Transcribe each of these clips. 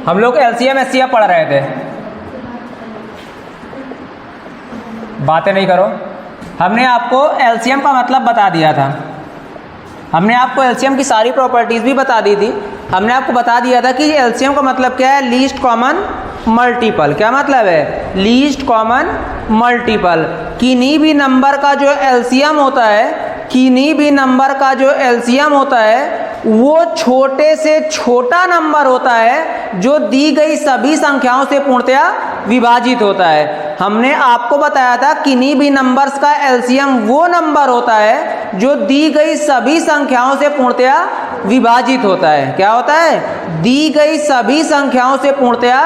हम लोग LCM HCF पढ़ रहे थे। बातें नहीं करो। हमने आपको एलसीएम का मतलब बता दिया था। हमने आपको एलसीएम की सारी प्रॉपर्टीज़ भी बता दी थी। हमने आपको बता दिया था कि एलसीएम का मतलब क्या है, लीस्ट कॉमन मल्टीपल। क्या मतलब है, लीस्ट कॉमन मल्टीपल। किन्हीं भी नंबर का जो एलसीएम होता है, किन्हीं भी नंबर का जो एलसीएम होता है वो छोटे से छोटा नंबर होता है जो दी गई सभी संख्याओं से पूर्णतया विभाजित होता है। हमने आपको बताया था किन्हीं भी नंबर्स का एलसीएम वो नंबर होता है जो दी गई सभी संख्याओं से पूर्णतया विभाजित होता है। क्या होता है, दी गई सभी संख्याओं से पूर्णतया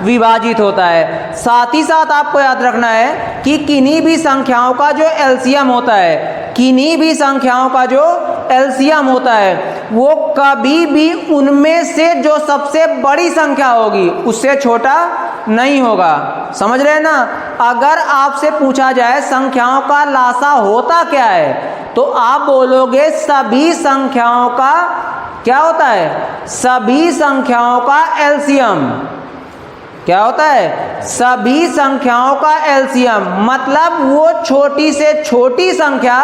विभाजित होता है। साथ ही साथ आपको याद रखना है कि किन्हीं भी संख्याओं का जो एलसीएम होता है, किन्हीं भी संख्याओं का जो एलसीएम होता है वो कभी भी उनमें से जो सबसे बड़ी संख्या होगी उससे छोटा नहीं होगा। समझ रहे हैं ना। अगर आपसे पूछा जाए संख्याओं का लासा होता क्या है तो आप बोलोगे सभी संख्याओं का क्या होता है, सभी संख्याओं का एलसीएम। क्या होता है, सभी संख्याओं का एलसीएम। मतलब वो छोटी से छोटी संख्या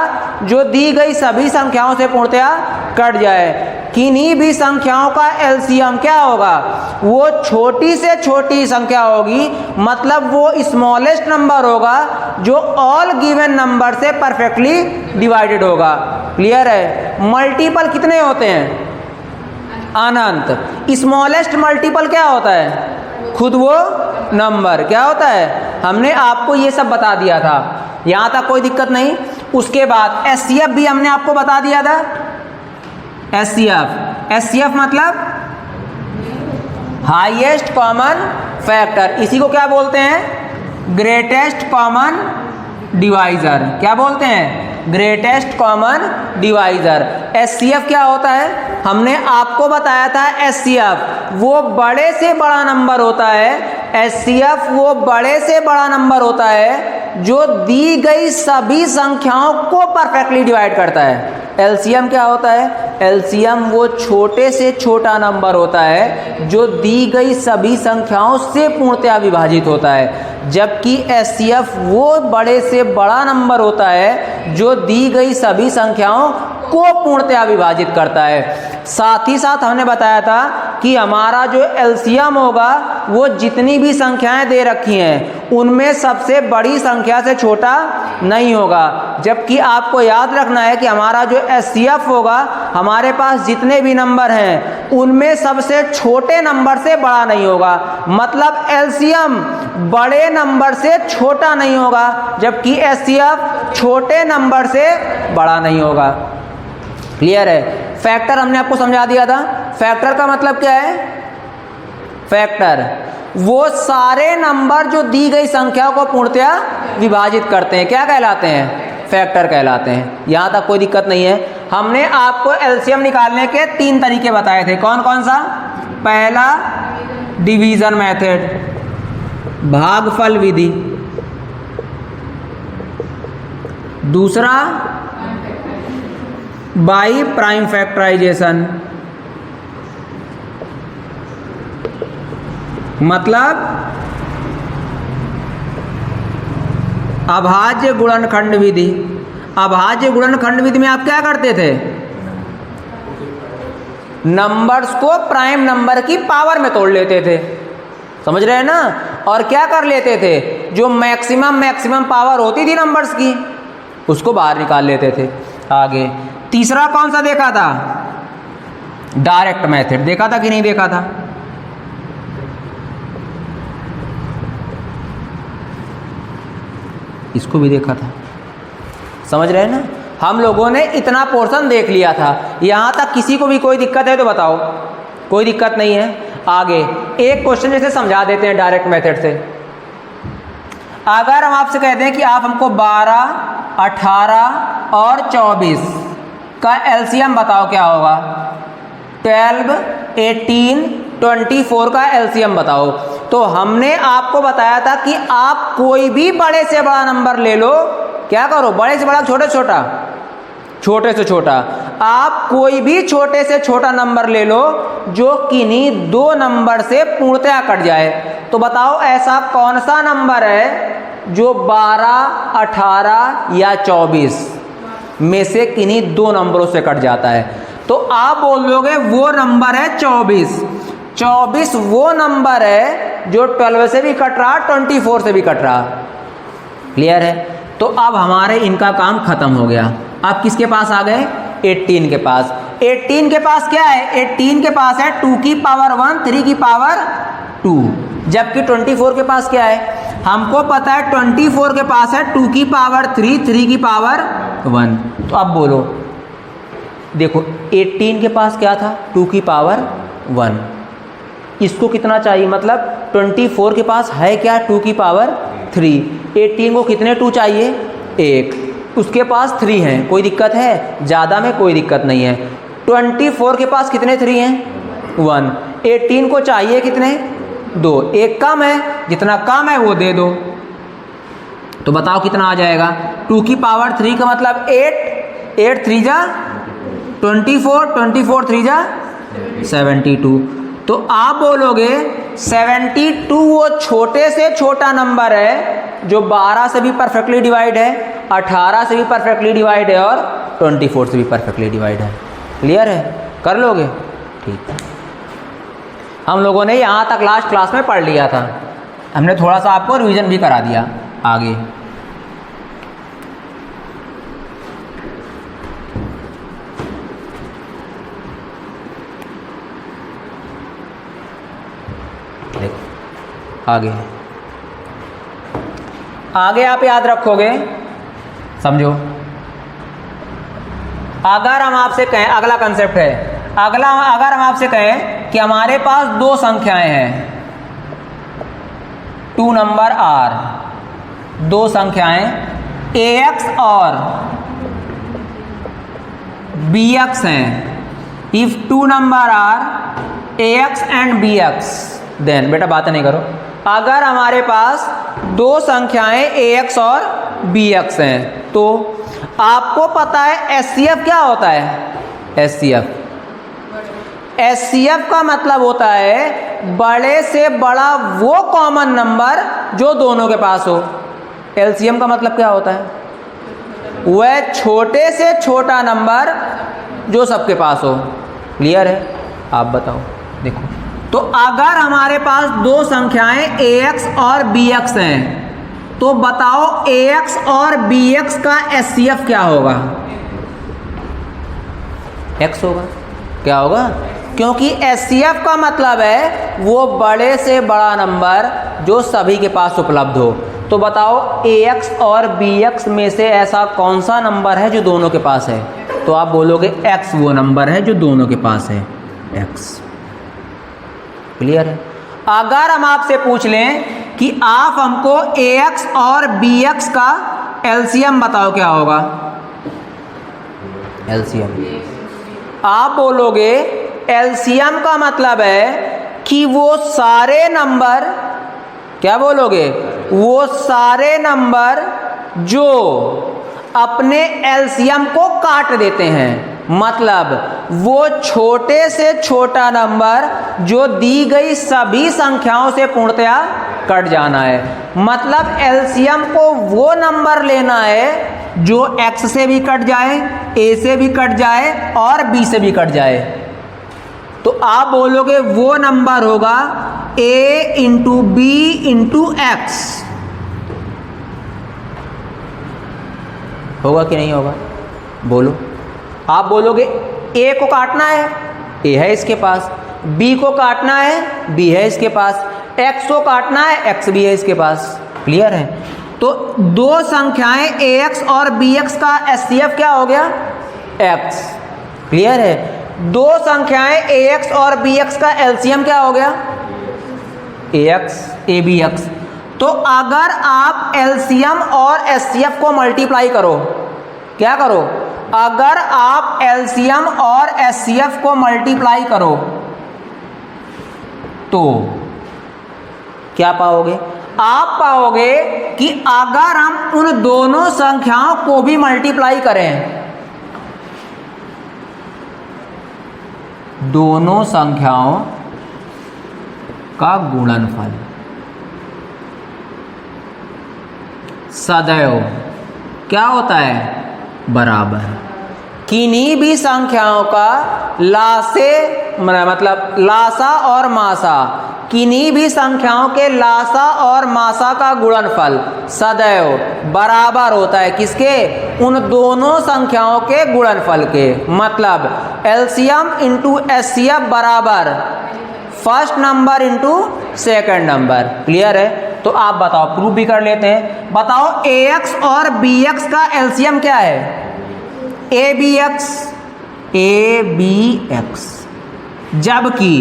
जो दी गई सभी संख्याओं से पूर्णतया कट जाए। किन्हीं भी संख्याओं का एलसीएम क्या होगा, वो छोटी से छोटी संख्या होगी। मतलब वो स्मॉलेस्ट नंबर होगा जो ऑल गिवन नंबर से परफेक्टली डिवाइडेड होगा। क्लियर है। मल्टीपल कितने होते हैं, अनंत। स्मॉलेस्ट मल्टीपल क्या होता है, खुद वो नंबर। क्या होता है, हमने आपको ये सब बता दिया था। यहां तक कोई दिक्कत नहीं। उसके बाद एचसीएफ भी हमने आपको बता दिया था। एचसीएफ, एचसीएफ मतलब हाईएस्ट कॉमन फैक्टर। इसी को क्या बोलते हैं, ग्रेटेस्ट कॉमन डिवाइजर। क्या बोलते हैं, ग्रेटेस्ट कॉमन डिवाइजर। एचसीएफ क्या होता है, हमने आपको बताया था एचसीएफ वो बड़े से बड़ा नंबर होता है। एचसीएफ वो बड़े से बड़ा नंबर होता है जो दी गई सभी संख्याओं को परफेक्टली डिवाइड करता है। एलसीएम क्या होता है, एलसीएम वो छोटे से छोटा नंबर होता है जो दी गई सभी संख्याओं से पूर्णतया विभाजित होता है। जबकि एचसीएफ वो बड़े से बड़ा नंबर होता है जो दी गई सभी संख्याओं को पूर्णतया विभाजित करता है। साथ ही साथ हमने बताया था कि हमारा जो एलसीएम होगा वो जितनी भी संख्याएं दे रखी हैं उनमें सबसे बड़ी संख्या से छोटा नहीं होगा। जबकि आपको याद रखना है कि हमारा जो एचसीएफ होगा, हमारे पास जितने भी नंबर हैं उनमें सबसे छोटे नंबर से बड़ा नहीं होगा। मतलब एलसीएम बड़े नंबर से छोटा नहीं होगा जबकि एचसीएफ छोटे नंबर से बड़ा नहीं होगा। क्लियर है। फैक्टर हमने आपको समझा दिया था। फैक्टर का मतलब क्या है, फैक्टर वो सारे नंबर जो दी गई संख्या को पूर्णतया विभाजित करते हैं क्या कहलाते हैं, फैक्टर कहलाते हैं। यहां तक कोई दिक्कत नहीं है। हमने आपको एलसीएम निकालने के 3 तरीके बताए थे। कौन कौन सा, पहला डिवीजन मेथड, भागफल विधि। दूसरा बाई प्राइम फैक्टराइजेशन, मतलब अभाज्य गुणनखंड विधि। अभाज्य गुणनखंड विधि में आप क्या करते थे, नंबर्स को प्राइम नंबर की पावर में तोड़ लेते थे। समझ रहे हैं ना। और क्या कर लेते थे, जो मैक्सिमम पावर होती थी नंबर्स की उसको बाहर निकाल लेते थे। आगे तीसरा कौन सा देखा था, डायरेक्ट मेथड। देखा था कि नहीं देखा था, इसको भी देखा था। समझ रहे हैं ना। हम लोगों ने इतना पोर्शन देख लिया था। यहां तक किसी को भी कोई दिक्कत है तो बताओ। कोई दिक्कत नहीं है। आगे एक क्वेश्चन जैसे समझा देते हैं डायरेक्ट मेथड से। अगर हम आपसे कहते हैं कि आप हमको 12, 18 और 24 का एलसीएम बताओ क्या होगा, 12, 18, 24 का एलसीएम बताओ। तो हमने आपको बताया था कि आप कोई भी बड़े से बड़ा नंबर ले लो, क्या करो, बड़े से बड़ा छोटे से छोटा, छोटे से छोटा। आप कोई भी छोटे से छोटा नंबर ले लो जो किन्हीं दो नंबर से पूर्णतया कट जाए। तो बताओ ऐसा कौन सा नंबर है जो 12, 18 या 24 में से किन्हीं दो नंबरों से कट जाता है? तो आप बोलोगे वो नंबर है 24। 24 वो नंबर है जो 12 से भी कट रहा, 24 से भी कट रहा। क्लियर है? तो अब हमारे इनका काम खत्म हो गया। अब किसके पास आ गए? 18 के पास। 18 के पास क्या है? 18 के पास है 2 की पावर 1, 3 की पावर 2। जबकि 24 के पास क्या है? हमको पता है 24 के पास है 2 की पावर 3, 3 की पावर 1। तो अब बोलो, देखो 18 के पास क्या था? 2 की पावर 1। इसको कितना चाहिए? मतलब 24 के पास है क्या? 2 की पावर 3। 18 को कितने 2 चाहिए? 1। उसके पास 3 हैं, कोई दिक्कत है? ज़्यादा में कोई दिक्कत नहीं है। 24 के पास कितने 3 हैं? 1। 18 को चाहिए कितने? 2। एक कम है, जितना कम है वो दे दो। तो बताओ कितना आ जाएगा? 2 की पावर 3 का मतलब 8, 8 3 जा 24, 24 3 जा 72। तो आप बोलोगे 72 वो छोटे से छोटा नंबर है जो 12 से भी परफेक्टली डिवाइड है, 18 से भी परफेक्टली डिवाइड है और 24 से भी परफेक्टली डिवाइड है। क्लियर है? कर लोगे? ठीक है। हम लोगों ने यहाँ तक लास्ट क्लास में पढ़ लिया था। हमने थोड़ा सा आपको रिवीजन भी करा दिया आगे। आगे आगे आप याद रखोगे, समझो। अगर हम आपसे कहें, अगला कंसेप्ट है, अगर हम आपसे कहें कि हमारे पास दो संख्याएं हैं, 2 नंबर आर, दो संख्याएं ax और bx हैं। If 2 number are ax and bx, then बेटा बातें नहीं करो। अगर हमारे पास दो संख्याएं ax और bx हैं तो आपको पता है HCF क्या होता है? HCF का मतलब होता है बड़े से बड़ा वो कॉमन नंबर जो दोनों के पास हो। LCM का मतलब क्या होता है? वह छोटे से छोटा नंबर जो सबके पास हो। क्लियर है? आप बताओ। देखो, तो अगर हमारे पास दो संख्याएं ax और bx हैं तो बताओ ax और bx का HCF क्या होगा? x होगा। क्या होगा? क्योंकि HCF का मतलब है वो बड़े से बड़ा नंबर जो सभी के पास उपलब्ध हो। तो बताओ ax और bx में से ऐसा कौन सा नंबर है जो दोनों के पास है? तो आप बोलोगे x वो नंबर है जो दोनों के पास है, x। क्लियर है? अगर हम आपसे पूछ लें कि आप हमको ax और bx का LCM बताओ, क्या होगा? LCM। आप बोलोगे LCM का मतलब है कि वो सारे नंबर, क्या बोलोगे? वो सारे नंबर जो अपने LCM को काट देते हैं। मतलब वो छोटे से छोटा नंबर जो दी गई सभी संख्याओं से पूर्णतया कट जाना है। मतलब LCM को वो नंबर लेना है जो x से भी कट जाए, a से भी कट जाए और b से भी कट जाए। तो आप बोलोगे वो नंबर होगा a into b into x। होगा कि नहीं होगा? बोलो। आप बोलोगे a को काटना है, a है इसके पास, b को काटना है, b है इसके पास, x को काटना है, x भी है इसके पास। क्लियर है? तो दो संख्याएं ax और bx का HCF क्या हो गया? x। क्लियर है? दो संख्याएं ax और bx का LCM क्या हो गया? ax abx। तो अगर आप LCM और HCF को मल्टीप्लाई करो, क्या करो? अगर आप LCM और HCF को मल्टीप्लाई करो तो क्या पाओगे? आप पाओगे कि अगर हम उन दोनों संख्याओं को भी मल्टीप्लाई करें दोनों संख्याओं का गुणनफल सदैव क्या होता है, बराबर। किन्हीं भी संख्याओं का लासे मतलब लासा और मासा, किन्हीं भी संख्याओं के लासा और मासा का गुणनफल सदैव बराबर होता है किसके, उन दोनों संख्याओं के गुणनफल के। मतलब एलसीएम इंटू एचसीएफ बराबर first number into second number. Clear है? तो आप बताओ, प्रूफ भी कर लेते हैं। बताओ AX और BX का एलसीएम क्या है, ABX, जबकि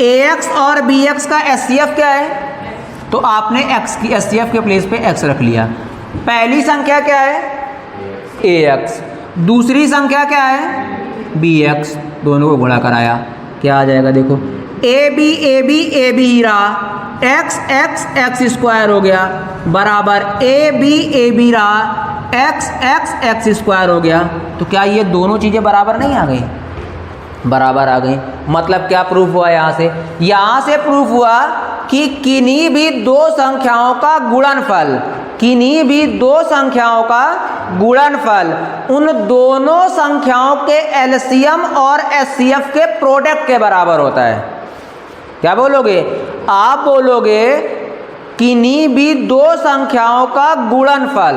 AX और BX का HCF क्या है, तो आपने X की HCF के प्लेस पे X रख लिया। पहली संख्या क्या है, AX, दूसरी संख्या क्या है, BX, दोनों को गुणा कराया, क्या आ जाएगा देखो, AB रहा, x स्क्वायर हो गया बराबर AB रहा, x स्क्वायर हो गया। तो क्या ये दोनों चीज़ें बराबर नहीं आ गई, बराबर आ गई। मतलब क्या प्रूफ हुआ यहाँ से, यहाँ से प्रूफ हुआ कि किन्हीं भी दो संख्याओं का गुणनफल, किन्हीं भी दो संख्याओं का गुणनफल उन दोनों संख्याओं के एलसीएम और एचसीएफ के प्रोडक्ट के बराबर होता है। क्या बोलोगे आप, बोलोगे किन्हीं भी दो संख्याओं का गुणनफल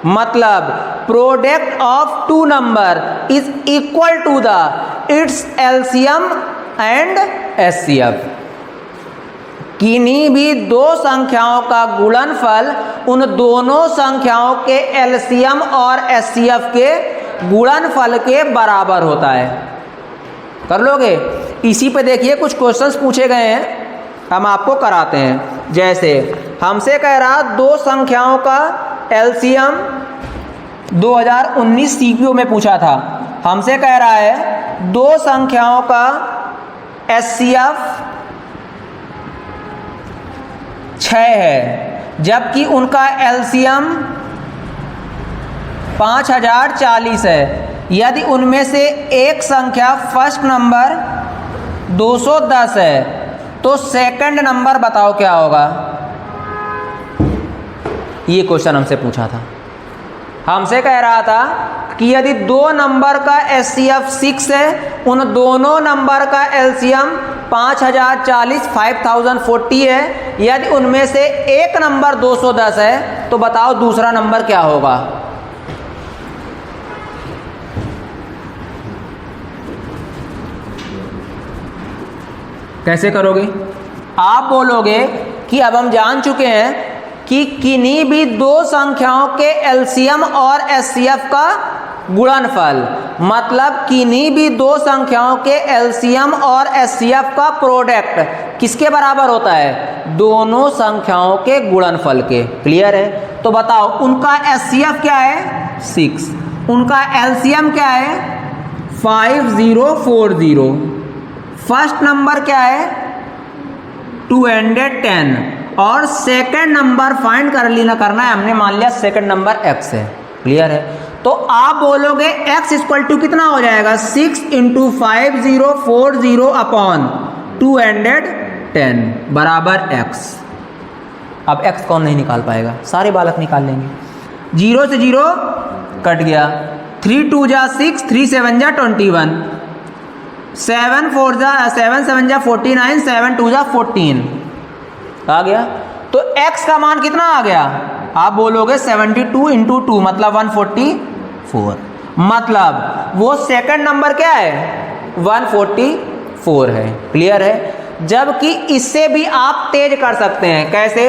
मतलब product of two number is equal to the its LCM and HCF. किन्हीं भी दो संख्याओं का गुणनफल उन दोनों संख्याओं के एलसीएम और एचसीएफ के गुणनफल के बराबर होता है। कर लोगे? इसी पे देखिए कुछ क्वेश्चंस पूछे गए हैं, हम आपको कराते हैं। जैसे हमसे कह रहा दो संख्याओं का एलसीएम 2019 सीपीओ में पूछा था। हमसे कह रहा है दो संख्याओं का एचसीएफ 6 है, जबकि उनका एलसीएम 5040 है। यदि उनमें से एक संख्या फर्स्ट नंबर 210 है तो सेकंड नंबर बताओ क्या होगा। ये क्वेश्चन हमसे पूछा था। हमसे कह रहा था कि यदि दो नंबर का एचसीएफ 6 है, उन दोनों नंबर का एलसीएम 5040 5040 है, यदि उनमें से एक नंबर 210 है तो बताओ दूसरा नंबर क्या होगा। कैसे करोगे? आप बोलोगे कि अब हम जान चुके हैं कि किन्हीं भी दो संख्याओं के एलसीएम और एचसीएफ का गुणनफल मतलब किन्हीं भी दो संख्याओं के एलसीएम और एचसीएफ का प्रोडक्ट किसके बराबर होता है, दोनों संख्याओं के गुणनफल के। क्लियर है? तो बताओ उनका एचसीएफ क्या है 6, उनका एलसीएम क्या है 5040, फर्स्ट नंबर क्या है 210 और सेकंड नंबर फाइंड करना है हमने, मान लिया सेकंड नंबर x है। क्लियर है? तो आप बोलोगे x इक्वल टू कितना हो जाएगा 6 × 5040 अपॉन 210 बराबर x। अब x कौन नहीं निकाल पाएगा, सारे बालक निकाल लेंगे। 0 से 0 कट गया, 3 2 जा 6, 3 7 जा 21, 7 7 जा 49, 7 2 जा 14 आ गया। तो x का मान कितना आ गया, आप बोलोगे 72 × 2 मतलब 144, मतलब वो सेकंड नंबर क्या है 144 है। क्लियर है? जबकि इससे भी आप तेज कर सकते हैं। कैसे?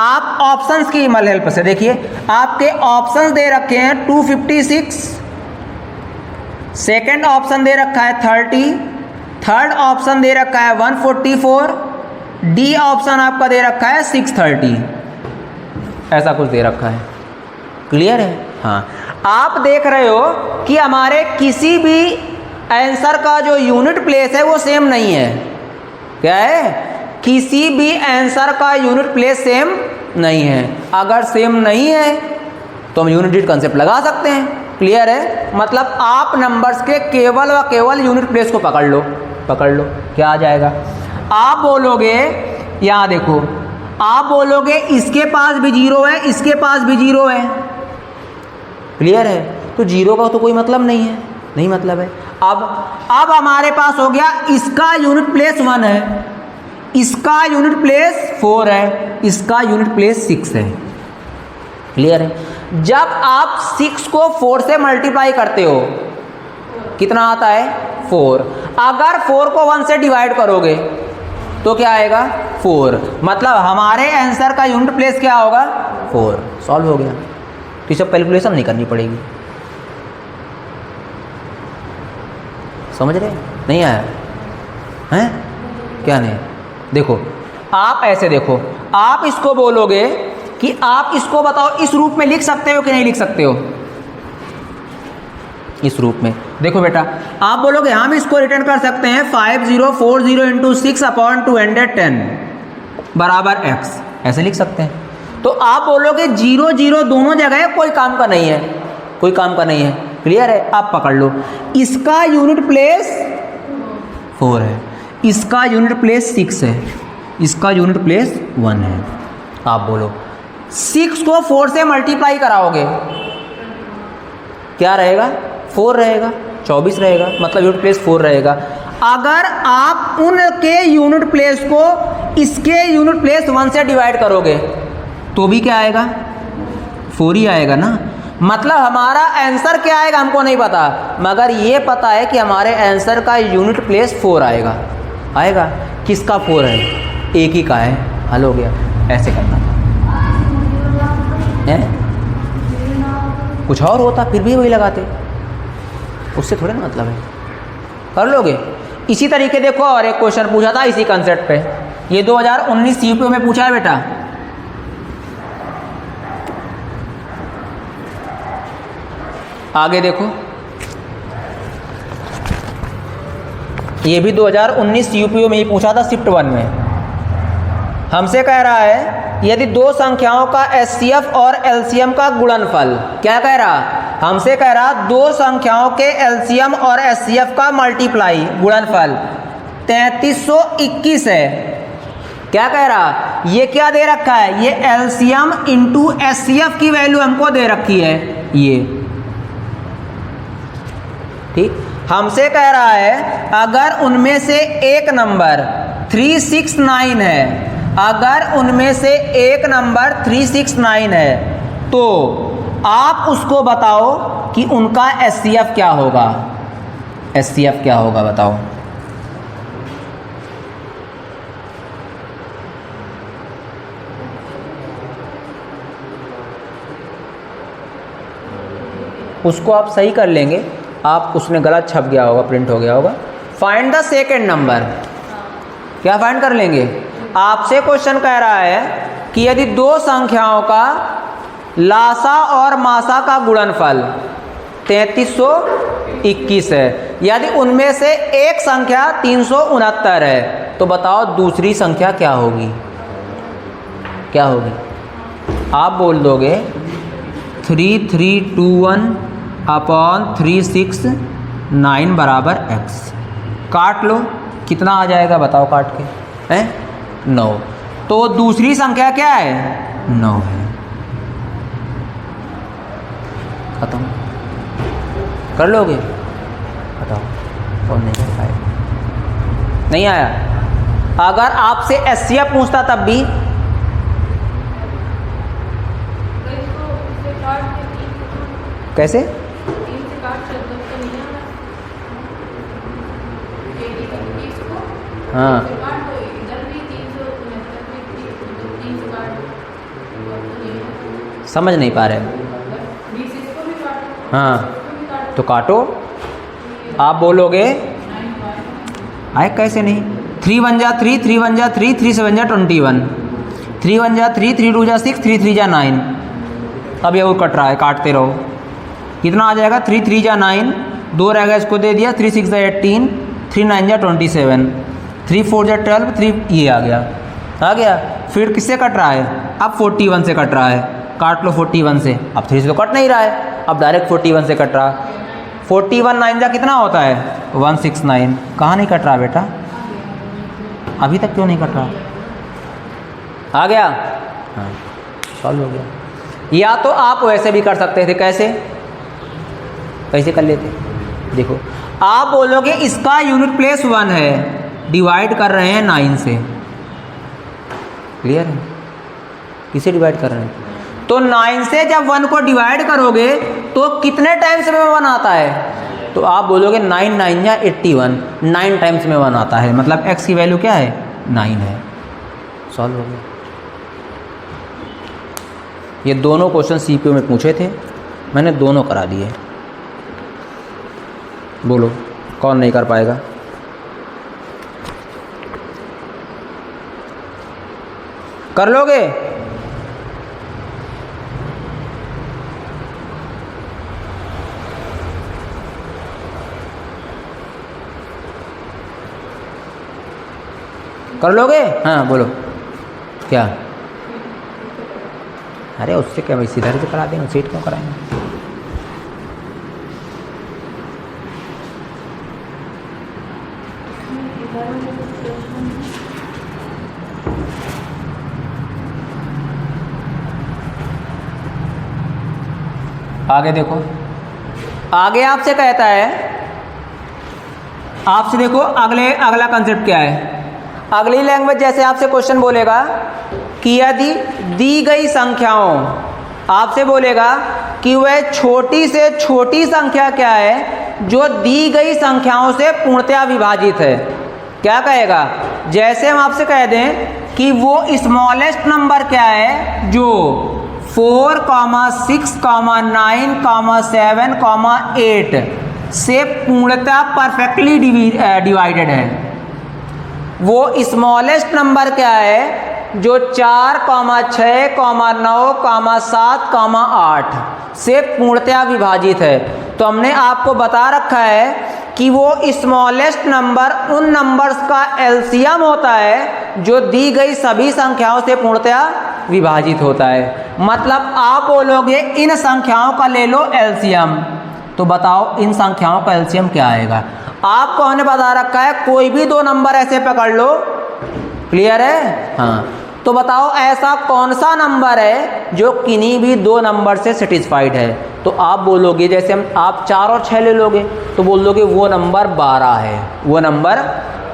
आप ऑप्शंस की हेल्प से देखिए, आपके ऑप्शंस दे रखे हैं 256, सेकंड ऑप्शन दे रखा है 30, थर्ड ऑप्शन दे रखा है 144, डी ऑप्शन आपका दे रखा है 630, ऐसा कुछ दे रखा है। क्लियर है? हाँ, आप देख रहे हो कि हमारे किसी भी आंसर का जो यूनिट प्लेस है वो सेम नहीं है। क्या है? किसी भी आंसर का यूनिट प्लेस सेम नहीं है। अगर सेम नहीं है तो हम यूनिट डिजिट कंसेप्ट लगा सकते हैं। क्लियर है? मतलब आप नंबर्स के केवल व केवल यूनिट प्लेस को पकड़ लो। पकड़ लो क्या आ जाएगा। आप बोलोगे, यहाँ देखो, आप बोलोगे इसके पास भी 0 है, इसके पास भी 0 है, क्लियर है, तो 0 का तो कोई मतलब नहीं है, नहीं मतलब है। अब हमारे पास हो गया इसका यूनिट प्लेस 1 है, इसका यूनिट प्लेस 4 है, इसका यूनिट प्लेस 6 है, क्लियर है। जब आप 6 को 4 से मल्टीप्लाई करते हो कितना आता है 4। अगर 4 को 1 से डिवाइड करोगे तो क्या आएगा 4, मतलब हमारे आंसर का यूनिट प्लेस क्या होगा 4। सॉल्व हो गया, तो ये सब कैलकुलेशन नहीं करनी पड़ेगी। समझ रहे, नहीं आया हैं, क्या नहीं। देखो आप ऐसे देखो, आप इसको बोलोगे कि आप इसको बताओ इस रूप में लिख सकते हो कि नहीं लिख सकते हो, इस रूप में। देखो बेटा, आप बोलोगे हम इसको रिटर्न कर सकते हैं 5040 इंटू 6/210 बराबर x, ऐसे लिख सकते हैं। तो आप बोलोगे 0 0 दोनों जगह कोई काम का नहीं है, कोई काम का नहीं है, क्लियर है। आप पकड़ लो, इसका यूनिट प्लेस 4 है, इसका यूनिट प्लेस 6 है, इसका यूनिट प्लेस 1 है। आप बोलो 6 को 4 से मल्टीप्लाई कराओगे क्या रहेगा 4 रहेगा, 24 रहेगा, मतलब यूनिट प्लेस 4 रहेगा। अगर आप उनके यूनिट प्लेस को इसके यूनिट प्लेस 1 से डिवाइड करोगे तो भी क्या आएगा 4 ही आएगा ना, मतलब हमारा आंसर क्या आएगा हमको नहीं पता, मगर ये पता है कि हमारे आंसर का यूनिट प्लेस 4 आएगा। आएगा किसका 4 है, एक ही का है, हल हो गया। ऐसे करना है, कुछ और होता फिर भी वही लगाते, उससे थोड़े ना मतलब है, कर लोगे। इसी तरीके देखो और एक क्वेश्चन पूछा था इसी कंसेप्ट पे, ये 2019 यूपी में पूछा है बेटा। आगे देखो, ये भी 2019 यूपीओ में ही पूछा था शिफ्ट 1 में। हमसे कह रहा है यदि दो संख्याओं का एचसीएफ और एलसीएम का गुणनफल, क्या कह रहा, हमसे कह रहा दो संख्याओं के एलसीएम और एचसीएफ का मल्टीप्लाई गुणनफल 3321 है। क्या कह रहा, ये क्या दे रखा है, ये एलसीएम इंटू एचसीएफ की वैल्यू हमको दे रखी है ये, ठीक। हमसे कह रहा है अगर उनमें से एक नंबर 369 है, अगर उनमें से एक नंबर 369 है तो आप उसको बताओ कि उनका एचसीएफ क्या होगा, एचसीएफ क्या होगा बताओ। उसको आप सही कर लेंगे, आप उसमें गलत छप गया होगा, प्रिंट हो गया होगा। फाइंड द सेकेंड नंबर, क्या फाइंड कर लेंगे, आपसे क्वेश्चन कह रहा है कि यदि दो संख्याओं का लासा और मासा का गुणनफल 3321 है, यदि उनमें से एक संख्या 369 है तो बताओ दूसरी संख्या क्या होगी, क्या होगी। आप बोल दोगे 3321 अपॉन 369 बराबर x। काट लो, कितना आ जाएगा बताओ काट के, हैं 9। तो दूसरी संख्या क्या है 9 है, खत्म। कर लोगे, बताओ कौन नहीं कर पाए, नहीं आया। अगर आपसे एचसीएफ पूछता तब भी कैसे, हाँ समझ नहीं पा रहे, हाँ तो काटो। आप बोलोगे आए कैसे नहीं, 3 1 जा 3, 3 1 जा 3, 3 7 जा 21, 3 1 जा 3, 3 2 जा 6, 3 3 जा 9। अब ये और कट रहा है, काटते रहो। कितना आ जाएगा 3 3 जा 9, 2 रहेगा इसको दे दिया, 3 6 जा 18, 3 9 जा 27, 3 4 जा 12, 3 ये आ गया। फिर किससे कट रहा है, अब 41 से कट रहा है, काट लो 41 से। अब 3 से तो कट नहीं रहा है, अब डायरेक्ट 41 से कट रहा, 41 9 जा कितना होता है 169। कहाँ नहीं कट रहा बेटा, अभी तक क्यों नहीं कट रहा? आ गया? हाँ सॉल्व हो गया। या तो आप वैसे भी कर सकते थे, कैसे कैसे कर लेते? देखो आप बोलोगे इसका यूनिट प्लेस 1 है, डिवाइड कर रहे हैं 9 से, क्लियर है? किसे डिवाइड कर रहे हैं? तो 9 से जब 1 को डिवाइड करोगे तो कितने टाइम्स में 1 आता है? तो आप बोलोगे 9 9 या 81, 9 टाइम्स में 1 आता है, मतलब x की वैल्यू क्या है 9 है। सॉल्व हो गया। ये दोनों क्वेश्चन सीपीयू में पूछे थे, मैंने दोनों करा दिए। बोलो कौन नहीं कर पाएगा? कर लोगे? कर लोगे? हाँ बोलो क्या? अरे उससे क्या, भाई सीधा से करा देंगे, सीट क्यों कराएंगे? आगे देखो, आगे आपसे कहता है, आपसे देखो अगला कंसेप्ट क्या है। अगली लैंग्वेज जैसे आपसे क्वेश्चन बोलेगा कि यदि दी गई संख्याओं, आपसे बोलेगा कि वह छोटी से छोटी संख्या क्या है जो दी गई संख्याओं से पूर्णतया विभाजित है। क्या कहेगा? जैसे हम आपसे कह दें कि वो स्मॉलेस्ट नंबर क्या है जो 4, 6, 9, 7, 8 से पूर्णतः परफेक्टली डिवाइडेड है। वो स्मॉलेस्ट नंबर क्या है जो 4, 6, 9, 7, 8 से पूर्णतः विभाजित है। तो हमने आपको बता रखा है कि वो स्मॉलेस्ट नंबर उन नंबर्स का एलसीएम होता है जो दी गई सभी संख्याओं से पूर्णतः विभाजित होता है। मतलब आप बोलोगे इन संख्याओं का ले लो एलसीएम, तो बताओ इन संख्याओं का एलसीएम क्या आएगा? आपको हमने बता रखा है कोई भी दो नंबर ऐसे पकड़ लो, क्लियर है? हाँ, तो बताओ ऐसा कौन सा नंबर है जो किन्हीं भी दो नंबर से सेटिस्फाइड है? तो आप बोलोगे, जैसे हम आप 4 और 6 ले लोगे तो बोलोगे वो नंबर 12 है, वो नंबर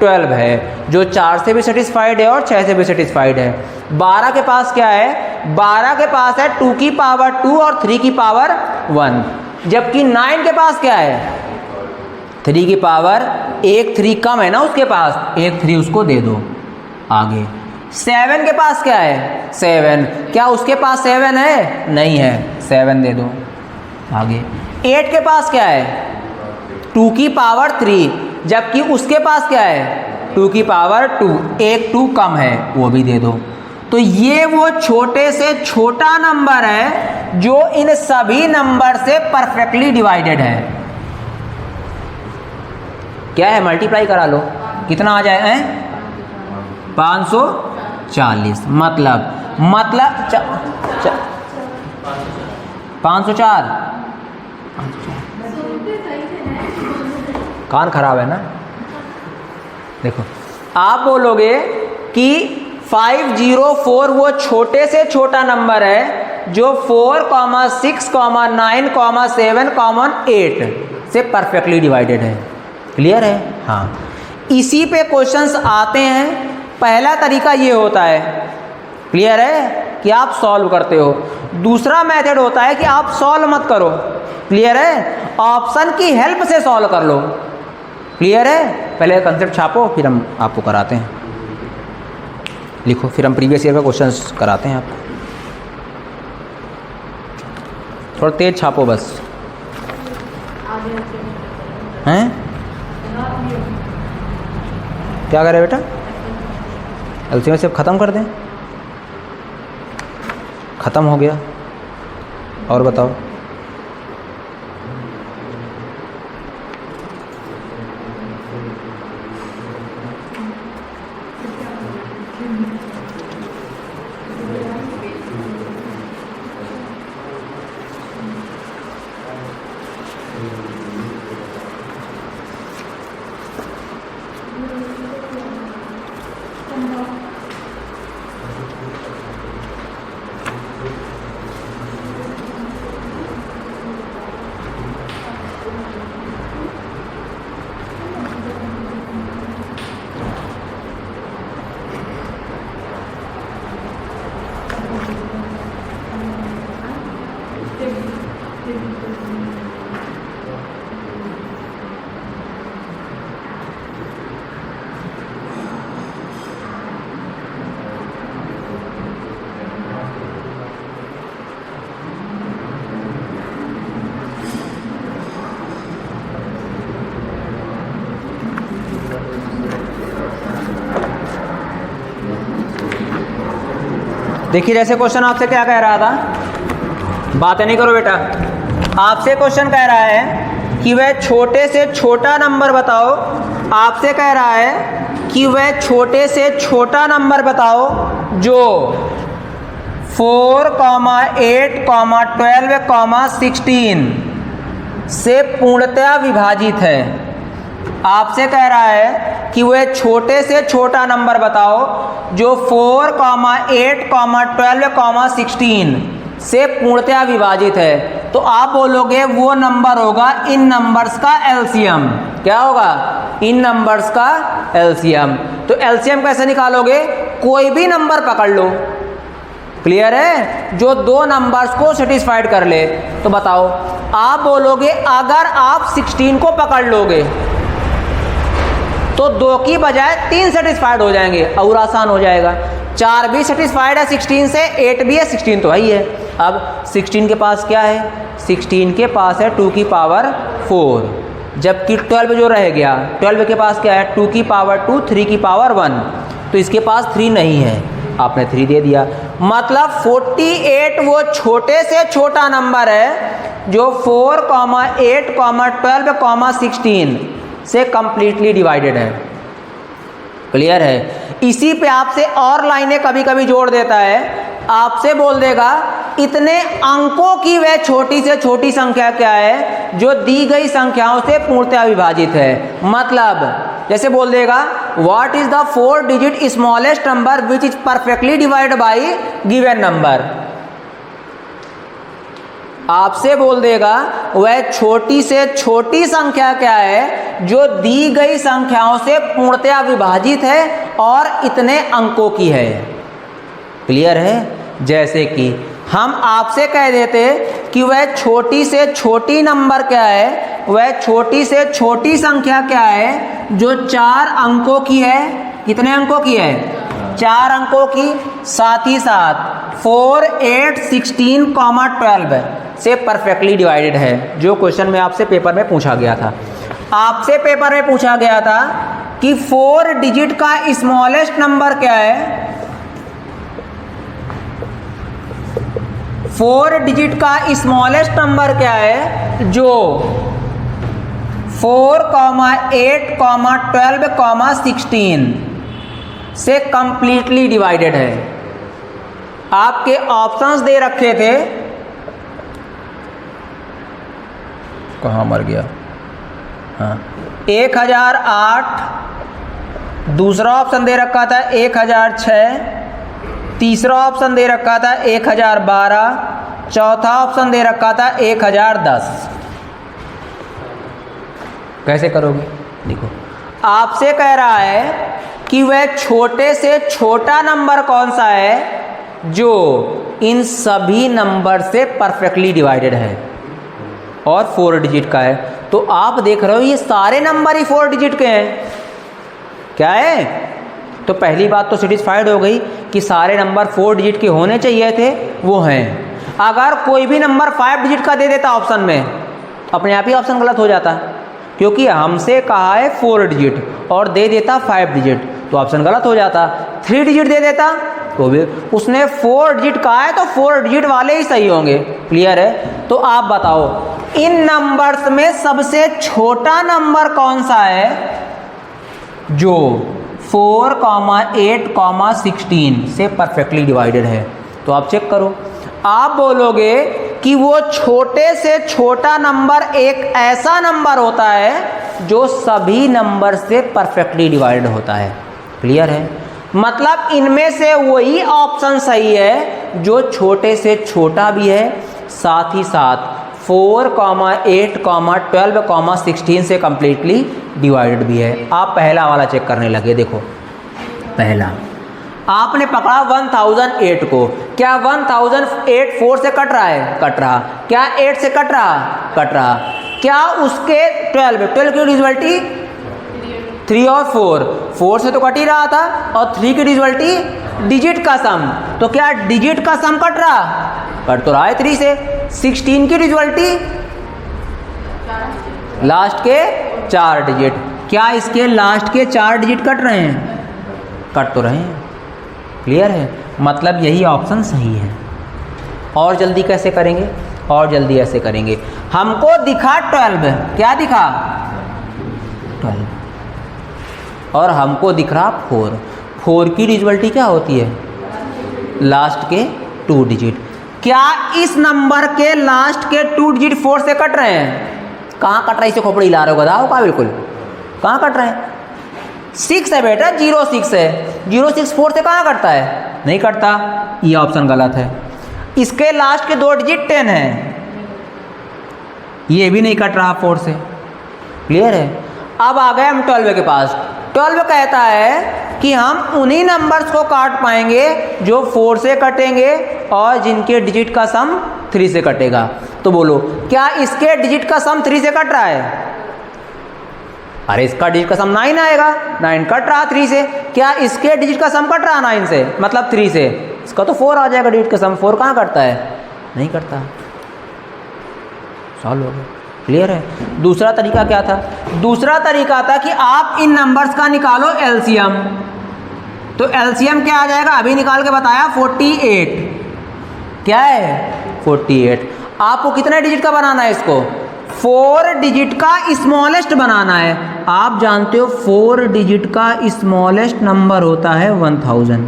12 है, जो 4 से भी सेटिस्फाइड है और 6 से भी सेटिस्फाइड है। 12 के पास क्या है? 12 के पास है 2 की पावर 2 और 3 की पावर 1, जबकि 9 के पास क्या है? 3 की पावर 1, 3 कम है ना उसके पास, 1 3 उसको दे दो। आगे 7 के पास क्या है? 7, क्या उसके पास 7 है? नहीं है, 7 दे दो। आगे 8 के पास क्या है? 2 की पावर 3, जबकि उसके पास क्या है? 2 की पावर 2, 1 2 कम है, वो भी दे दो। तो ये वो छोटे से छोटा नंबर है जो इन सभी नंबर से परफेक्टली डिवाइडेड है। क्या है? मल्टीप्लाई करा लो, कितना आ जाए? 540। मतलब 504। कान खराब है ना? देखो आप बोलोगे कि 504 वो छोटे से छोटा नंबर है जो 4, 6, 9, 7, 8 से परफेक्टली डिवाइडेड है। क्लियर है? हाँ, इसी पे क्वेश्चंस आते हैं। पहला तरीका ये होता है, क्लियर है, कि आप सॉल्व करते हो। दूसरा मेथड होता है कि आप सॉल्व मत करो, क्लियर है, ऑप्शन की हेल्प से सॉल्व कर लो। क्लियर है? पहले कंसेप्ट छापो, फिर हम आपको कराते हैं। लिखो, फिर हम प्रीवियस ईयर का क्वेश्चंस कराते हैं आपको। थोड़ा तेज छापो बस। हैं? क्या करें बेटा? एलसीएम से ख़त्म कर दें? ख़त्म हो गया। और बताओ। देखिए जैसे क्वेश्चन आपसे क्या कह रहा था, बातें नहीं करो बेटा। आपसे क्वेश्चन कह रहा है कि वह छोटे से छोटा नंबर बताओ। आपसे कह रहा है कि वह छोटे से छोटा नंबर बताओ जो 4, 8, 12, 16 से पूर्णतया विभाजित है। आपसे कह रहा है कि वह छोटे से छोटा नंबर बताओ जो 4, 8, 12, 16 से पूर्णतया विभाजित है। तो आप बोलोगे वो नंबर होगा इन नंबर्स का एलसीएम। क्या होगा? इन नंबर्स का एलसीएम। तो एलसीएम कैसे निकालोगे? कोई भी नंबर पकड़ लो, क्लियर है, जो दो नंबर्स को सेटिस्फाइड कर ले। तो बताओ, आप बोलोगे अगर आप 16 को पकड़ लोगे तो 2 की बजाय 3 सेटिस्फाइड हो जाएंगे और आसान हो जाएगा। 4 भी सेटिस्फाइड है 16 से, 8 भी है, 16 तो है ही है। अब 16 के पास क्या है? 16 के पास है 2 की पावर 4, जबकि 12 जो रह गया, 12 के पास क्या है? 2 की पावर 2, 3 की पावर 1, तो इसके पास 3 नहीं है, आपने 3 दे दिया। मतलब 48 वो छोटे से छोटा नंबर है जो 4, 8, 12, 16 से कंप्लीटली डिवाइडेड है। क्लियर है? इसी पे आपसे और लाइनें कभी कभी जोड़ देता है। आपसे बोल देगा इतने अंकों की वह छोटी से छोटी संख्या क्या है जो दी गई संख्याओं से पूर्णतया विभाजित है। मतलब जैसे बोल देगा what is the 4 digit smallest number which is perfectly divide by given number. आपसे बोल देगा वह छोटी से छोटी संख्या क्या है जो दी गई संख्याओं से पूर्णतया विभाजित है और इतने अंकों की है। क्लियर है? जैसे कि हम आपसे कह देते कि वह छोटी से छोटी नंबर क्या है, वह छोटी से छोटी संख्या क्या है जो 4 अंकों की है। कितने अंकों की है? 4 अंकों की। साथ ही साथ 4, 8, 16, 12 से परफेक्टली डिवाइडेड है, जो क्वेश्चन में आपसे पेपर में पूछा गया था। आपसे पेपर में पूछा गया था कि 4 डिजिट का स्मॉलेस्ट नंबर क्या है। 4 डिजिट का स्मॉलेस्ट नंबर क्या है जो 4, 8, 12, 16 से कंप्लीटली डिवाइडेड है। आपके ऑप्शंस दे रखे थे, कहाँ मर गया? हाँ, 1008, दूसरा ऑप्शन दे रखा था 1006, तीसरा ऑप्शन दे रखा था 1012, चौथा ऑप्शन दे रखा था 1010। कैसे करोगे? देखो, आपसे कह रहा है कि वह छोटे से छोटा नंबर कौन सा है जो इन सभी नंबर से परफेक्टली डिवाइडेड है और 4 डिजिट का है। तो आप देख रहे हो ये सारे नंबर ही 4 डिजिट के हैं। क्या है? तो पहली बात तो सेटिस्फाइड हो गई कि सारे नंबर 4 डिजिट के होने चाहिए थे, वो हैं। अगर कोई भी नंबर 5 डिजिट का दे देता ऑप्शन में, अपने आप ही ऑप्शन गलत हो जाता, क्योंकि हमसे कहा है 4 डिजिट और दे देता 5 डिजिट, तो ऑप्शन गलत हो जाता। 3 डिजिट दे देता तो भी, उसने 4 डिजिट कहा है तो 4 डिजिट वाले ही सही होंगे। क्लियर है? तो आप बताओ इन नंबर्स में सबसे छोटा नंबर कौन सा है जो 4, 8, 16 से परफेक्टली डिवाइडेड है। तो आप चेक करो, आप बोलोगे कि वो छोटे से छोटा नंबर एक ऐसा नंबर होता है जो सभी नंबर से परफेक्टली डिवाइडेड होता है। क्लियर है? मतलब इनमें से वही ऑप्शन सही है जो छोटे से छोटा भी है, साथ ही साथ 4, 8, 12, 16 से कंप्लीटली डिवाइडेड भी है। आप पहला वाला चेक करने लगे। देखो, पहला आपने पकड़ा 1008 को, क्या 1008 4 से कट रहा है? कट रहा। क्या 8 से कट रहा? कट रहा। क्या उसके 12 की डिविजिबिलिटी 3 और 4 से तो कट ही रहा था, और 3 की डिविजिबिलिटी डिजिट का सम, तो क्या डिजिट का सम कट रहा? कट तो रहा है 3 से। 16 की डिविजिबिलिटी लास्ट के 4 डिजिट, क्या इसके लास्ट के 4 डिजिट कट रहे हैं? कट तो रहे हैं। क्लियर है? मतलब यही ऑप्शन सही है। और जल्दी कैसे करेंगे? और जल्दी ऐसे करेंगे, हमको दिखा 12, क्या दिखा? 12, और हमको दिख रहा 4 की डिविजिबिलिटी क्या होती है? लास्ट के 2 डिजिट। क्या इस नंबर के लास्ट के 2 डिजिट 4 से कट रहे हैं? कहाँ कट रहा है? इसे खोपड़ी ला रहे हो गधा का? बिल्कुल कहाँ कट रहे हैं? 6 है बेटा, 06 है। 06 4 से कहाँ कटता है? नहीं कटता। ये ऑप्शन गलत है। इसके लास्ट के 2 डिजिट 10 है, ये भी नहीं कट रहा 4 से। क्लियर है? अब आ गए हम 12 के पास। 12 कहता है कि हम उन्हीं नंबर्स को काट पाएंगे जो 4 से कटेंगे और जिनके डिजिट का सम 3 से कटेगा। तो बोलो, क्या इसके डिजिट का सम 3 से कट रहा है? अरे इसका डिजिट का सम 9 आएगा, 9 कट रहा 3 से। क्या इसके डिजिट का सम कट रहा 9 से, मतलब 3 से? इसका तो 4 आ जाएगा डिजिट का सम। 4 कहाँ कटता है? नहीं कटता। सॉल्व हो गया। क्लियर है? दूसरा तरीका क्या था? दूसरा तरीका था कि आप इन नंबर्स का निकालो एलसीएम। तो एलसीएम क्या आ जाएगा? अभी निकाल के बताया 48। क्या है? 48। आपको कितने डिजिट का बनाना है इसको? 4 डिजिट का स्मॉलेस्ट बनाना है। आप जानते हो 4 डिजिट का स्मॉलेस्ट नंबर होता है 1000।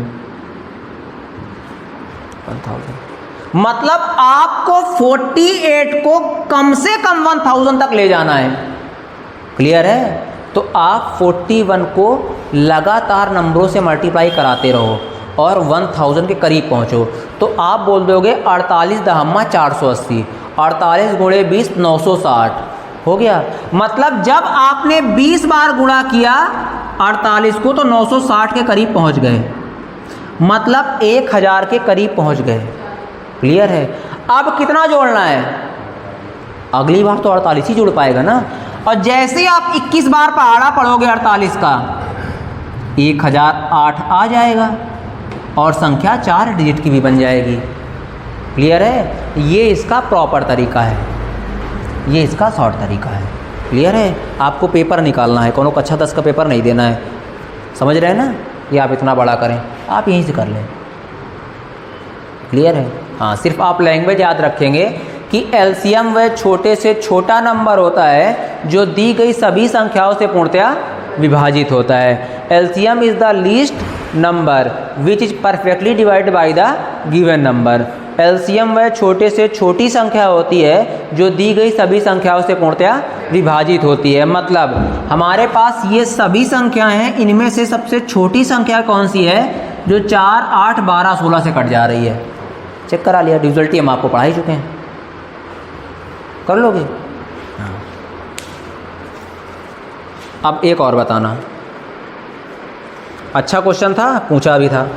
मतलब आपको 48 को कम से कम 1000 तक ले जाना है। क्लियर है? तो आप 41 को लगातार नंबरों से मल्टीप्लाई कराते रहो और 1000 के करीब पहुंचो। तो आप बोल दोगे 48 दहम्मा 480, 48 गुणे 20 960 हो गया। मतलब जब आपने 20 बार गुणा किया 48 को तो 960 के करीब पहुंच गए, मतलब 1000 के करीब पहुंच गए। क्लियर है? अब कितना जोड़ना है? अगली बार तो 48 ही जुड़ पाएगा ना। और जैसे ही आप 21 बार पहाड़ा पढ़ोगे 48 का, 1008 आ जाएगा और संख्या 4 डिजिट की भी बन जाएगी। क्लियर है? ये इसका प्रॉपर तरीका है, ये इसका शॉर्ट तरीका है। क्लियर है? आपको पेपर निकालना है, कोनो कक्षा 10 का पेपर नहीं देना है। समझ रहे हैं ना? ये आप इतना बड़ा करें, आप यहीं से कर लें। क्लियर है? हाँ, सिर्फ आप लैंग्वेज याद रखेंगे कि एलसीएम वह छोटे से छोटा नंबर होता है जो दी गई सभी संख्याओं से पूर्णतया विभाजित होता है। LCM is the least number which is perfectly divided by the given number. LCM वह छोटे से छोटी संख्या होती है जो दी गई सभी संख्याओं से पूर्णतया विभाजित होती है। मतलब हमारे पास ये सभी संख्याएं हैं, इनमें से सबसे छोटी संख्या कौन सी है? जो 4, 8, 12, 16 से कट जा रही है। चेक करा लिया, डिविजिबिलिटी हम आपको पढ़ा ही चुके हैं, कर लोगे? हाँ। अब एक और बताना, अच्छा क्वेश्चन था, पूछा भी था।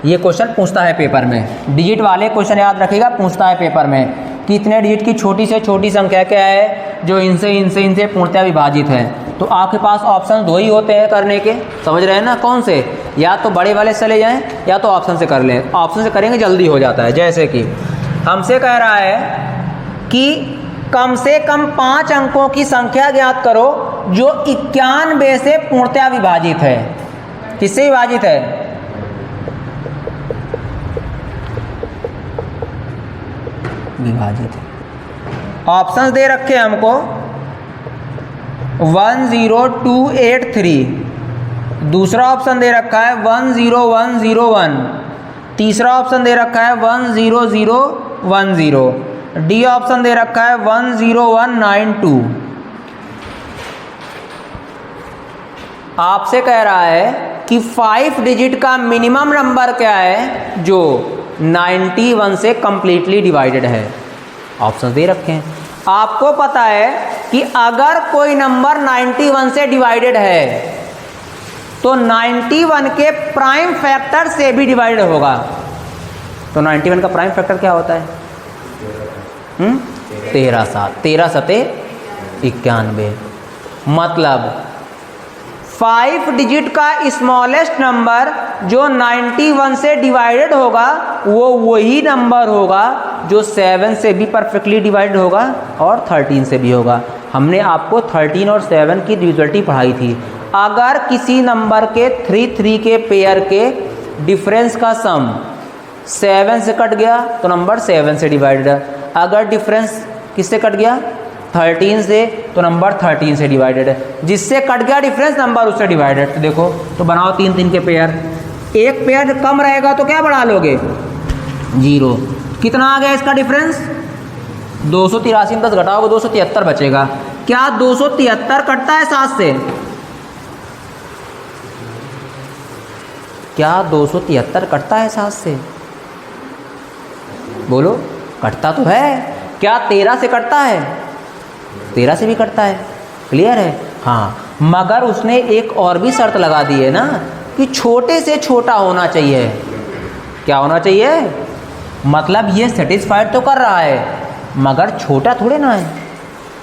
ये क्वेश्चन पूछता है पेपर में, डिजिट वाले क्वेश्चन याद रखिएगा, पूछता है पेपर में कि इतने डिजिट की छोटी से छोटी संख्या क्या है जो इनसे पूर्णतया विभाजित है। तो आपके पास ऑप्शन 2 ही होते हैं करने के, समझ रहे हैं ना? कौन से? या तो बड़े वाले चले जाएं या तो ऑप्शन से कर लें। ऑप्शन से करेंगे जल्दी हो जाता है। जैसे कि हमसे कह रहा है कि कम से कम 5 अंकों की संख्या ज्ञात करो जो 91 से पूर्णतया विभाजित है। किससे विभाजित है? विभाजित है। ऑप्शंस दे रखे हैं हमको 10283, दूसरा ऑप्शन दे रखा है 10101, तीसरा ऑप्शन दे रखा है 10010, डी ऑप्शन दे रखा है 10192। आपसे कह रहा है कि 5 डिजिट का मिनिमम नंबर क्या है जो 91 से कंप्लीटली डिवाइडेड है। ऑप्शन दे रखे हैं। आपको पता है कि अगर कोई नंबर 91 से डिवाइडेड है तो 91 के प्राइम फैक्टर से भी डिवाइड होगा। तो 91 का प्राइम फैक्टर क्या होता है? 13 7, 13 सते 91। मतलब 5 डिजिट का स्मॉलेस्ट नंबर जो 91 से डिवाइडेड होगा वो वही नंबर होगा जो 7 से भी परफेक्टली डिवाइडेड होगा और 13 से भी होगा। हमने आपको 13 और 7 की डिविजिबिलिटी पढ़ाई थी। अगर किसी नंबर के 3 के पेयर के डिफरेंस का सम 7 से कट गया तो नंबर 7 से डिवाइडेड है। अगर डिफरेंस किससे कट गया? 13 से, तो नंबर 13 से डिवाइडेड है। जिससे कट गया डिफरेंस नंबर उससे डिवाइडेड। तो देखो, तो बनाओ 3 के पेयर। एक पेयर कम रहेगा तो क्या बढ़ा लोगे? 0। कितना आ गया इसका डिफरेंस? 283 में 10 घटाओगे 273 बचेगा। क्या 273 कटता है 7 से? क्या 273 कटता है 7 से? बोलो, कटता तो है। क्या 13 से कटता है? 13 से भी कटता है। क्लियर है? हाँ, मगर उसने एक और भी शर्त लगा दी है ना कि छोटे से छोटा होना चाहिए। क्या होना चाहिए? मतलब ये सेटिस्फाइड तो कर रहा है मगर छोटा थोड़े ना है,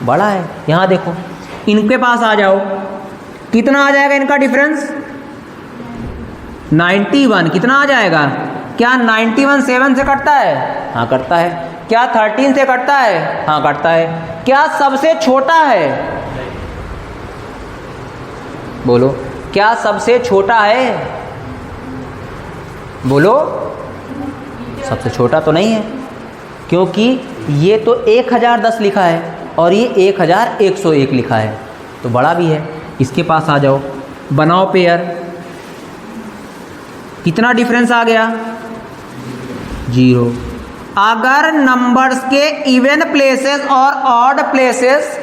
बड़ा है। यहाँ देखो, इनके पास आ जाओ, कितना आ जाएगा इनका डिफरेंस? 91। कितना आ जाएगा? क्या 91 7 से कटता है? हाँ कटता है। क्या 13 से कटता है? हाँ कटता है। क्या सबसे छोटा है? बोलो, क्या सबसे छोटा है? बोलो, सबसे छोटा तो नहीं है, क्योंकि ये तो 1010 लिखा है और ये 1101 लिखा है, तो बड़ा भी है। इसके पास आ जाओ, बनाओ पेयर। कितना डिफरेंस आ गया? 0। अगर नंबर्स के इवन प्लेसेस और ऑड प्लेसेस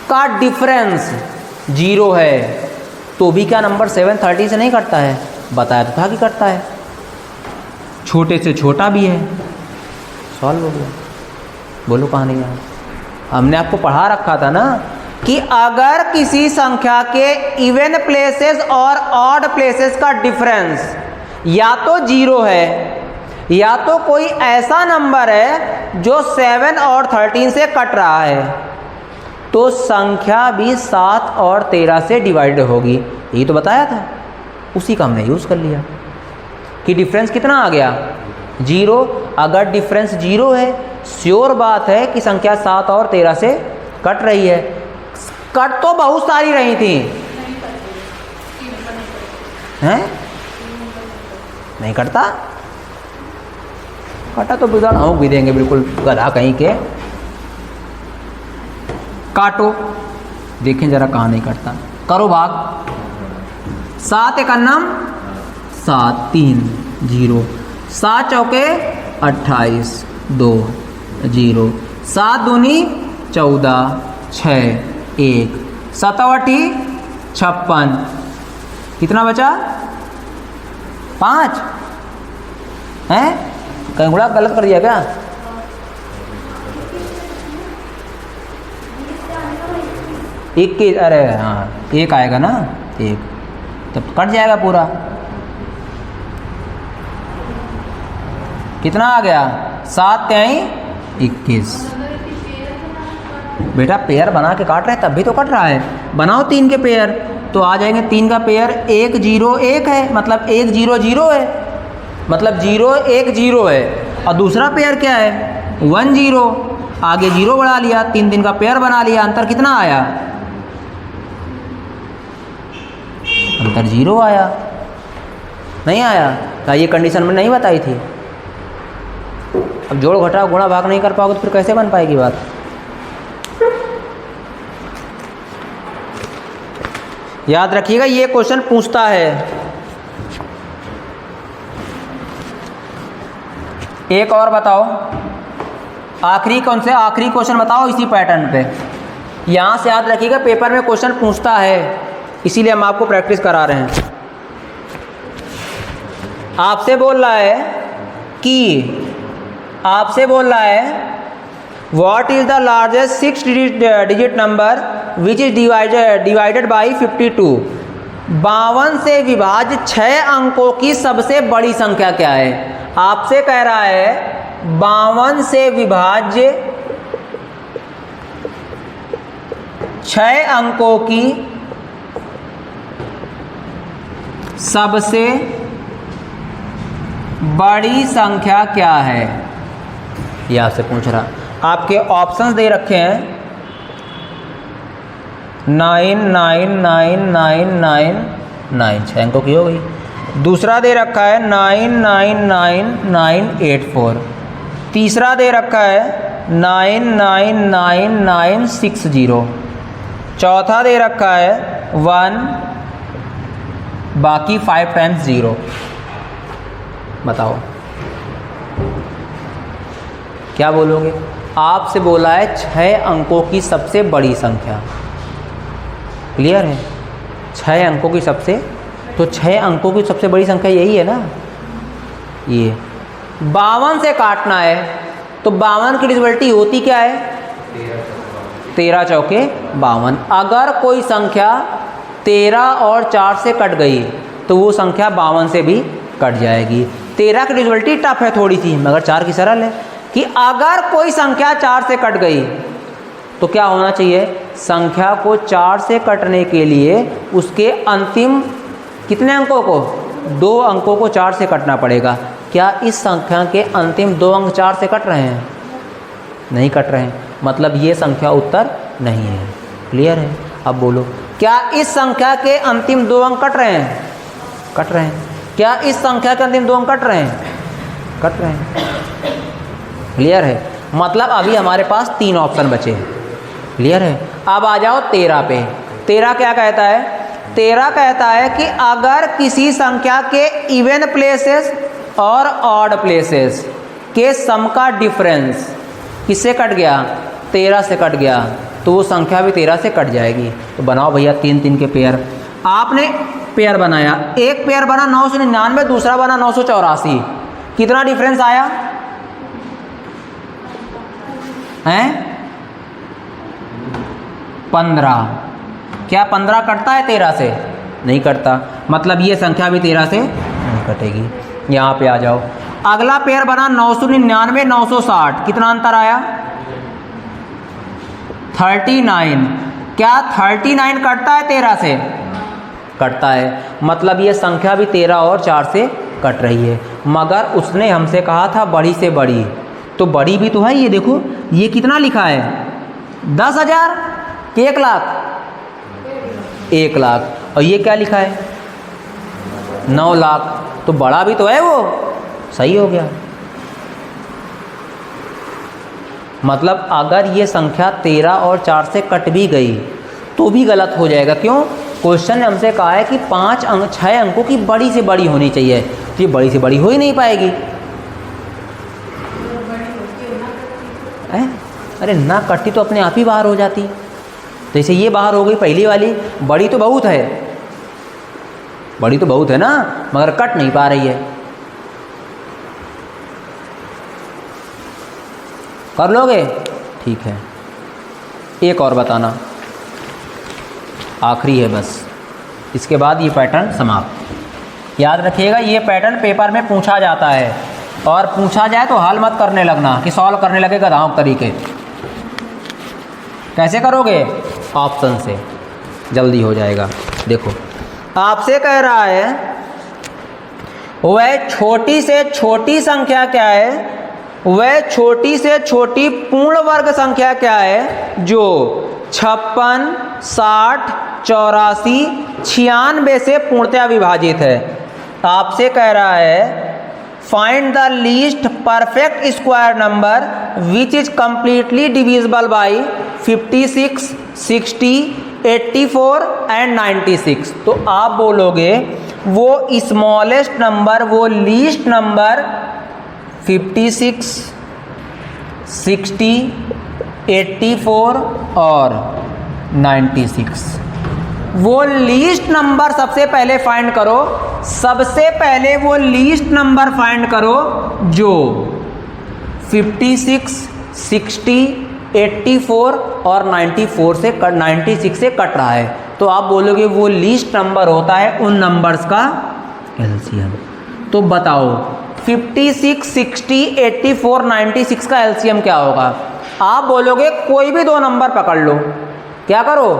का डिफरेंस 0 है तो भी क्या नंबर 730 से नहीं कटता है? बताया तो था कि कटता है। छोटे से छोटा भी है। सॉल्व हो गया। बोलो कहाँ नहीं आया? हमने आपको पढ़ा रखा था ना कि अगर किसी संख्या के इवन प्लेसेस और ऑड प्लेसेस का डिफरेंस या तो 0 है या तो कोई ऐसा नंबर है जो 7 और 13 से कट रहा है, तो संख्या भी 7 और 13 से डिवाइड होगी। यही तो बताया था, उसी का हमने यूज़ कर लिया कि डिफरेंस कितना आ गया? 0। अगर डिफरेंस 0 है, श्योर बात है कि संख्या 7 और 13 से कट रही है। कट तो बहुत सारी रही थी, हैं? नहीं कटता? कटा तो बिगाड़ हम भी देंगे, बिल्कुल गधा कहीं के। काटो, देखें जरा कहाँ नहीं कटता। करो भाग। 7 एकन्नम 7 3 0, 7 चौके 28 2 0, 7 दूनी 14 6 1, 7 8 56। कितना बचा? 5 हैं? कहीं गुणा गलत कर दिया क्या? एक के, अरे हाँ 1 आएगा ना, 1 तब कट जाएगा पूरा। कितना आ गया? 7 3 21। बेटा पेयर बना के काट रहे हैं तब भी तो कट रहा है। बनाओ 3 के पेयर, तो आ जाएंगे 3 का पेयर 1 0 1 है, मतलब 1 0 0 है, मतलब 0 1 0 है। और दूसरा पेयर क्या है? 1 0, आगे 0 बढ़ा लिया, 3 का पेयर बना लिया। अंतर कितना आया? अंतर 0 आया। नहीं आया? क्या ये कंडीशन में नहीं बताई थी? अब जोड़ घटा गुणा भाग नहीं कर पाओगे तो फिर कैसे बन पाएगी बात? याद रखिएगा, ये क्वेश्चन पूछता है। एक और बताओ, आखिरी कौन से आखिरी क्वेश्चन बताओ इसी पैटर्न पे। यहाँ से याद रखिएगा पेपर में क्वेश्चन पूछता है, इसीलिए हम आपको प्रैक्टिस करा रहे हैं। आपसे बोल रहा है what is the largest 6 digit number which is divided by 52। 52 से विभाज्य 6 अंकों की सबसे बड़ी संख्या क्या है? आपसे कह रहा है 52 से विभाज्य 6 अंकों की सबसे बड़ी संख्या क्या है, ये आपसे पूछ रहा। आपके ऑप्शंस दे रखे हैं 999999, 6 अंकों की हो गई। दूसरा दे रखा है 999984, तीसरा दे रखा है 999960, चौथा दे रखा है 1, बाकी 5 टाइम्स 0। बताओ क्या बोलोगे? आपसे बोला है 6 अंकों की सबसे बड़ी संख्या। क्लियर है? 6 अंकों की सबसे, तो 6 अंकों की सबसे बड़ी संख्या यही है ना, ये 52 से काटना है तो 52 की डिविजिबिलिटी होती क्या है? 13 चौके 52। अगर कोई संख्या 13 और 4 से कट गई तो वो संख्या 52 से भी कट जाएगी। 13 की डिविजिबिलिटी टफ है थोड़ी सी, मगर 4 की सरल है कि अगर कोई संख्या 4 से कट गई तो क्या होना चाहिए? संख्या को 4 से कटने के लिए उसके अंतिम कितने अंकों को, 2 अंकों को 4 से कटना पड़ेगा। क्या इस संख्या के अंतिम 2 अंक 4 से कट रहे हैं? नहीं कट रहे हैं, मतलब ये संख्या उत्तर नहीं है। क्लियर है? अब बोलो, क्या इस संख्या के अंतिम 2 अंक कट रहे हैं? कट रहे हैं। क्या इस संख्या के अंतिम 2 अंक कट रहे हैं? कट रहे हैं। क्लियर है? मतलब अभी हमारे पास 3 ऑप्शन बचे हैं। क्लियर है? अब आ जाओ 13 पे। 13 क्या कहता है? 13 कहता है कि अगर किसी संख्या के इवन प्लेसेस और ऑड प्लेसेस के सम का डिफरेंस किससे कट गया? 13 से कट गया, तो वो संख्या भी 13 से कट जाएगी। तो बनाओ भैया 3-3 के पेयर। आपने पेयर बनाया, एक पेयर बना 999, दूसरा बना 984। कितना डिफरेंस आया है? 15। क्या 15 कटता है 13 से? नहीं कटता, मतलब ये संख्या भी 13 से नहीं कटेगी। यहाँ पे आ जाओ, अगला पेयर बना 999 960। कितना अंतर आया? 39। क्या 39 कटता है 13 से? कटता है, मतलब ये संख्या भी 13 और 4 से कट रही है। मगर उसने हमसे कहा था बड़ी से बड़ी, तो बड़ी भी तो है। ये देखो, ये कितना लिखा है? 10,000 कि 1 लाख? 1 लाख। और ये क्या लिखा है? 9 लाख। तो बड़ा भी तो है वो, सही हो गया। मतलब अगर ये संख्या 13 और 4 से कट भी गई तो भी गलत हो जाएगा। क्यों? क्वेश्चन ने हमसे कहा है कि 6 अंकों की बड़ी से बड़ी होनी चाहिए, तो ये बड़ी से बड़ी हो ही नहीं पाएगी। अरे ना कटती तो अपने आप ही बाहर हो जाती। जैसे ये बाहर हो गई पहली वाली, बड़ी तो बहुत है, बड़ी तो बहुत है ना, मगर कट नहीं पा रही है। कर लोगे? ठीक है, एक और बताना, आखिरी है बस, इसके बाद ये पैटर्न समाप्त। याद रखिएगा, ये पैटर्न पेपर में पूछा जाता है, और पूछा जाए तो हल मत करने लगना कि सॉल्व करने लगे गधाओं तरीके। कैसे करोगे? ऑप्शन से, जल्दी हो जाएगा। देखो, आपसे कह रहा है वह छोटी से छोटी संख्या क्या है? वह छोटी से छोटी पूर्ण वर्ग संख्या क्या है जो 56, 60, 84, 96 से पूर्णतया विभाजित है? आपसे कह रहा है find the least perfect square number which is completely divisible by 56, 60, 84 and 96। तो आप बोलोगे वो स्मॉलेस्ट नंबर, वो लीस्ट नंबर 56, 60, 84 और 96। वो लीस्ट नंबर सबसे पहले फाइंड करो, सबसे पहले वो लीस्ट नंबर फाइंड करो जो 56, 60, 84 और 96 से कट रहा है, तो आप बोलोगे वो लीस्ट नंबर होता है उन नंबर्स का एलसीएम। तो बताओ 56, 60, 84, 96 का एलसीएम क्या होगा? आप बोलोगे कोई भी दो नंबर पकड़ लो। क्या करो?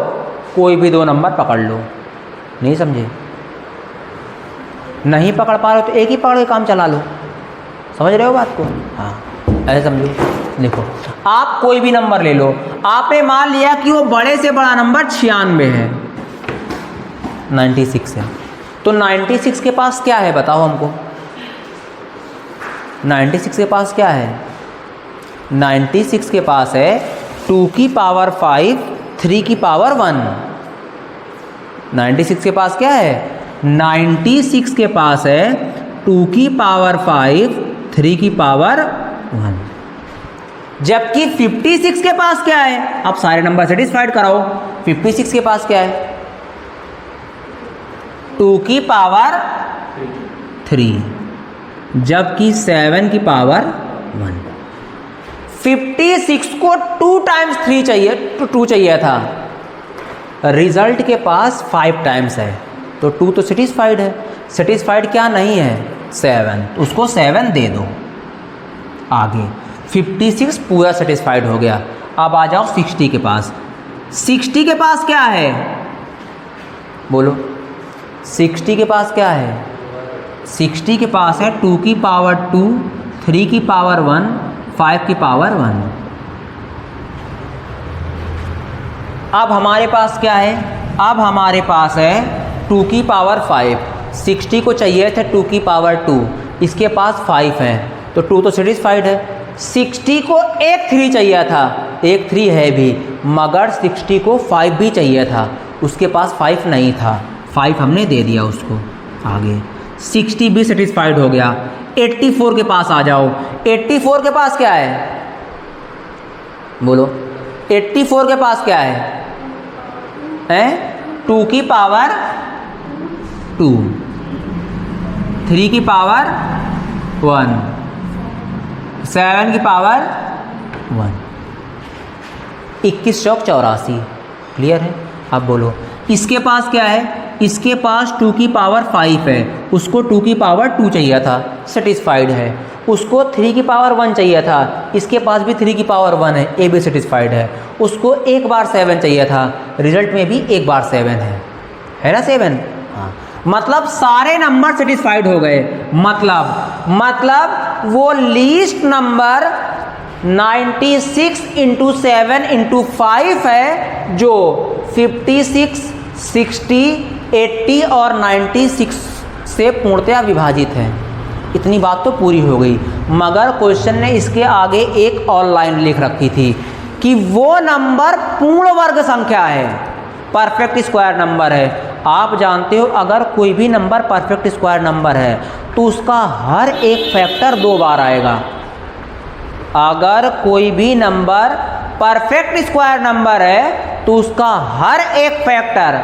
कोई भी दो नंबर पकड़ लो। नहीं समझे? नहीं पकड़ पा रहे हो तो एक ही पकड़ के काम चला लो। समझ रहे हो बात को? हाँ, ऐसे समझो। देखो, आप कोई भी नंबर ले लो। आपने मान लिया कि वो बड़े से बड़ा नंबर 96 है, 96 है, तो 96 के पास क्या है बताओ हमको? 96 के पास क्या है? 96 के पास है 2 की पावर 5, 3 की पावर 1। 96 के पास क्या है? 96 के पास है 2 की पावर 5, 3 की पावर 1। जबकि 56 के पास क्या है? आप सारे नंबर सेटिस्फाइड कराओ। 56 के पास क्या है? 2 की पावर 3, जबकि 7 की पावर 1। 56 को 2 टाइम्स 3 चाहिए, तो 2 चाहिए था। रिजल्ट के पास 5 टाइम्स है, तो 2 तो सेटिस्फाइड है। सेटिस्फाइड क्या नहीं है? 7, उसको 7 दे दो। आगे 56 पूरा सेटिस्फाइड हो गया। अब आ जाओ 60 के पास। 60 के पास क्या है? बोलो, 60 के पास क्या है? 60 के पास है 2 की पावर 2, 3 की पावर 1, 5 की पावर 1। अब हमारे पास क्या है? अब हमारे पास है 2 की पावर 5। 60 को चाहिए थे 2 की पावर 2, इसके पास 5 है, तो 2 तो सेटिस्फाइड है। 60 को एक 3 चाहिए था, एक 3 है भी, मगर 60 को 5 भी चाहिए था, उसके पास 5 नहीं था, 5 हमने दे दिया उसको। आगे 60 भी सेटिस्फाइड हो गया। 84 के पास आ जाओ। 84 के पास क्या है? बोलो, 84 के पास क्या है? 2 की पावर 2, 3 की पावर 1, 7 की पावर 1। 21 चौक 84। क्लियर है? अब बोलो, इसके पास क्या है? इसके पास 2 की पावर 5 है, उसको 2 की पावर 2 चाहिए था, सेटिस्फाइड है। उसको 3 की पावर 1 चाहिए था, इसके पास भी 3 की पावर 1 है, ये भी सेटिस्फाइड है। उसको एक बार 7 चाहिए था, रिजल्ट में भी एक बार 7 है ना 7? हाँ, मतलब सारे नंबर सेटिस्फाइड हो गए। मतलब वो लीस्ट नंबर 96 इंटू 7 इंटू 5 है, जो 56, 60, 80 और 96 से पूर्णतया विभाजित है। इतनी बात तो पूरी हो गई, मगर क्वेश्चन ने इसके आगे एक और लाइन लिख रखी थी कि वो नंबर पूर्ण वर्ग संख्या है, परफेक्ट स्क्वायर नंबर है। आप जानते हो अगर कोई भी नंबर परफेक्ट स्क्वायर नंबर है तो उसका हर एक फैक्टर 2 बार आएगा। अगर कोई भी नंबर परफेक्ट स्क्वायर नंबर है तो उसका हर एक फैक्टर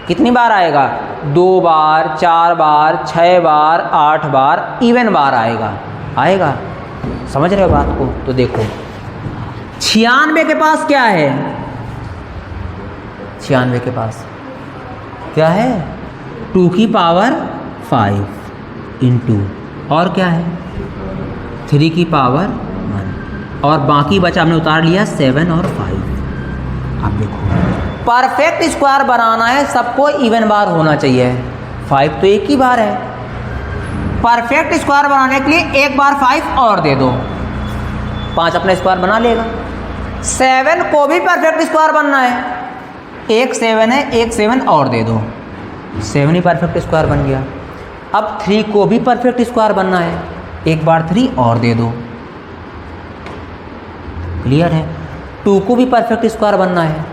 कितनी बार आएगा? 2 बार, 4 बार, 6 बार, 8 बार, इवन बार आएगा। समझ रहे हो बात को? तो देखो 96 के पास क्या है? 96 के पास क्या है? 2 की पावर 5 इंटू, और क्या है? 3 की पावर 1, और बाकी बचा हमने उतार लिया 7 और 5। अब देखो, परफेक्ट स्क्वायर बनाना है, सबको इवन बार होना चाहिए। 5 तो एक ही बार है, परफेक्ट स्क्वायर बनाने के लिए एक बार 5 और दे दो, 5 अपना स्क्वायर बना लेगा। 7 को भी परफेक्ट स्क्वायर बनना है, एक 7 है, एक 7 और दे दो, 7 ही परफेक्ट स्क्वायर बन गया। अब 3 को भी परफेक्ट स्क्वायर बनना है, एक बार 3 और दे दो। क्लियर है? 2 को भी परफेक्ट स्क्वायर बनना है,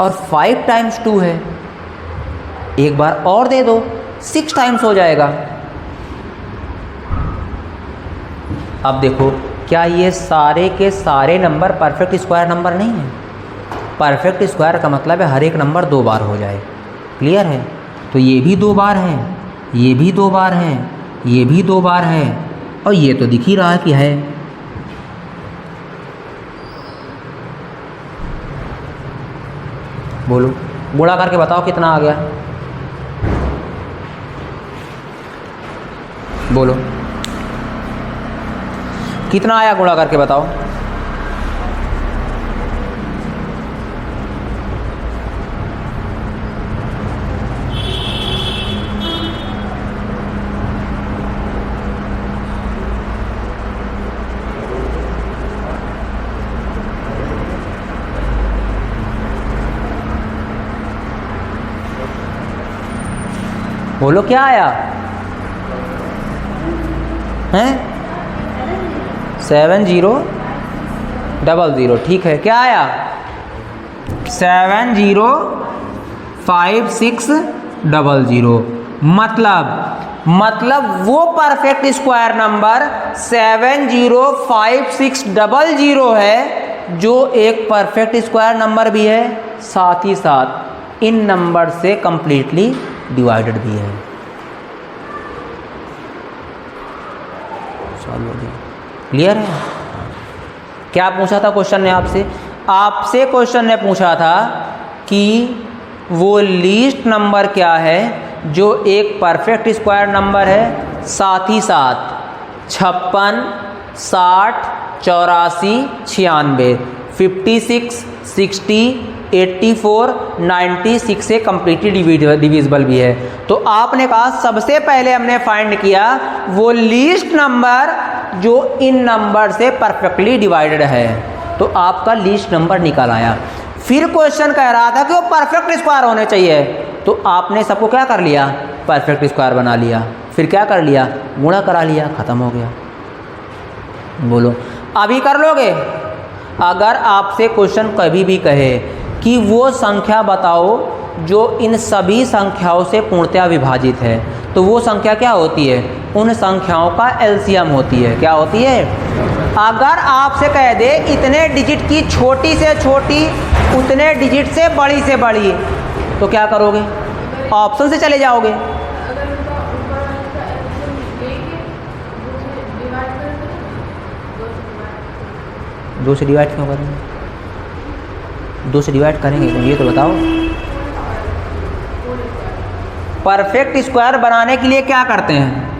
और 5 टाइम्स 2 है, एक बार और दे दो, 6 टाइम्स हो जाएगा। अब देखो, क्या ये सारे के सारे नंबर परफेक्ट स्क्वायर नंबर नहीं है? परफेक्ट स्क्वायर का मतलब है हर एक नंबर 2 बार हो जाए। क्लियर है? तो ये भी 2 बार है, ये भी 2 बार है, ये भी 2 बार है, और ये तो दिख ही रहा कि है। बोलो, गुणा करके बताओ कितना आ गया। बोलो कितना आया, गुणा करके बताओ। बोलो क्या आया हैं? 7000। ठीक है, क्या आया? 705600। मतलब वो परफेक्ट स्क्वायर नंबर 705600 है जो एक परफेक्ट स्क्वायर नंबर भी है, साथ ही साथ इन नंबर से कंप्लीटली डिवाइडेड भी है। क्लियर है? क्या पूछा था क्वेश्चन ने आपसे? आपसे क्वेश्चन ने पूछा था कि वो लीस्ट नंबर क्या है जो एक परफेक्ट स्क्वायर नंबर है, साथ ही साथ 56, 60, 84, 96, 56, 60, 84, 96 से कंप्लीटली डिविजिबल भी है। तो आपने कहा सबसे पहले हमने फाइंड किया वो लीस्ट नंबर जो इन नंबर से परफेक्टली डिवाइडेड है, तो आपका लीस्ट नंबर निकल आया। फिर क्वेश्चन कह रहा था कि वो परफेक्ट स्क्वायर होने चाहिए, तो आपने सबको क्या कर लिया? परफेक्ट स्क्वायर बना लिया। फिर क्या कर लिया? गुणा करा लिया, खत्म हो गया। बोलो अभी कर लोगे? अगर आपसे क्वेश्चन कभी भी कहे कि वो संख्या बताओ जो इन सभी संख्याओं से पूर्णतया विभाजित है, तो वो संख्या क्या होती है? उन संख्याओं का एलसीएम होती है। क्या होती है? अगर आपसे कह दे इतने डिजिट की छोटी से छोटी उतने डिजिट से बड़ी, तो क्या करोगे? ऑप्शन से चले जाओगे। दो से डिवाइड क्यों करेंगे? 2 से डिवाइड करेंगे तो ये तो बताओ। परफेक्ट स्क्वायर बनाने के लिए क्या करते हैं?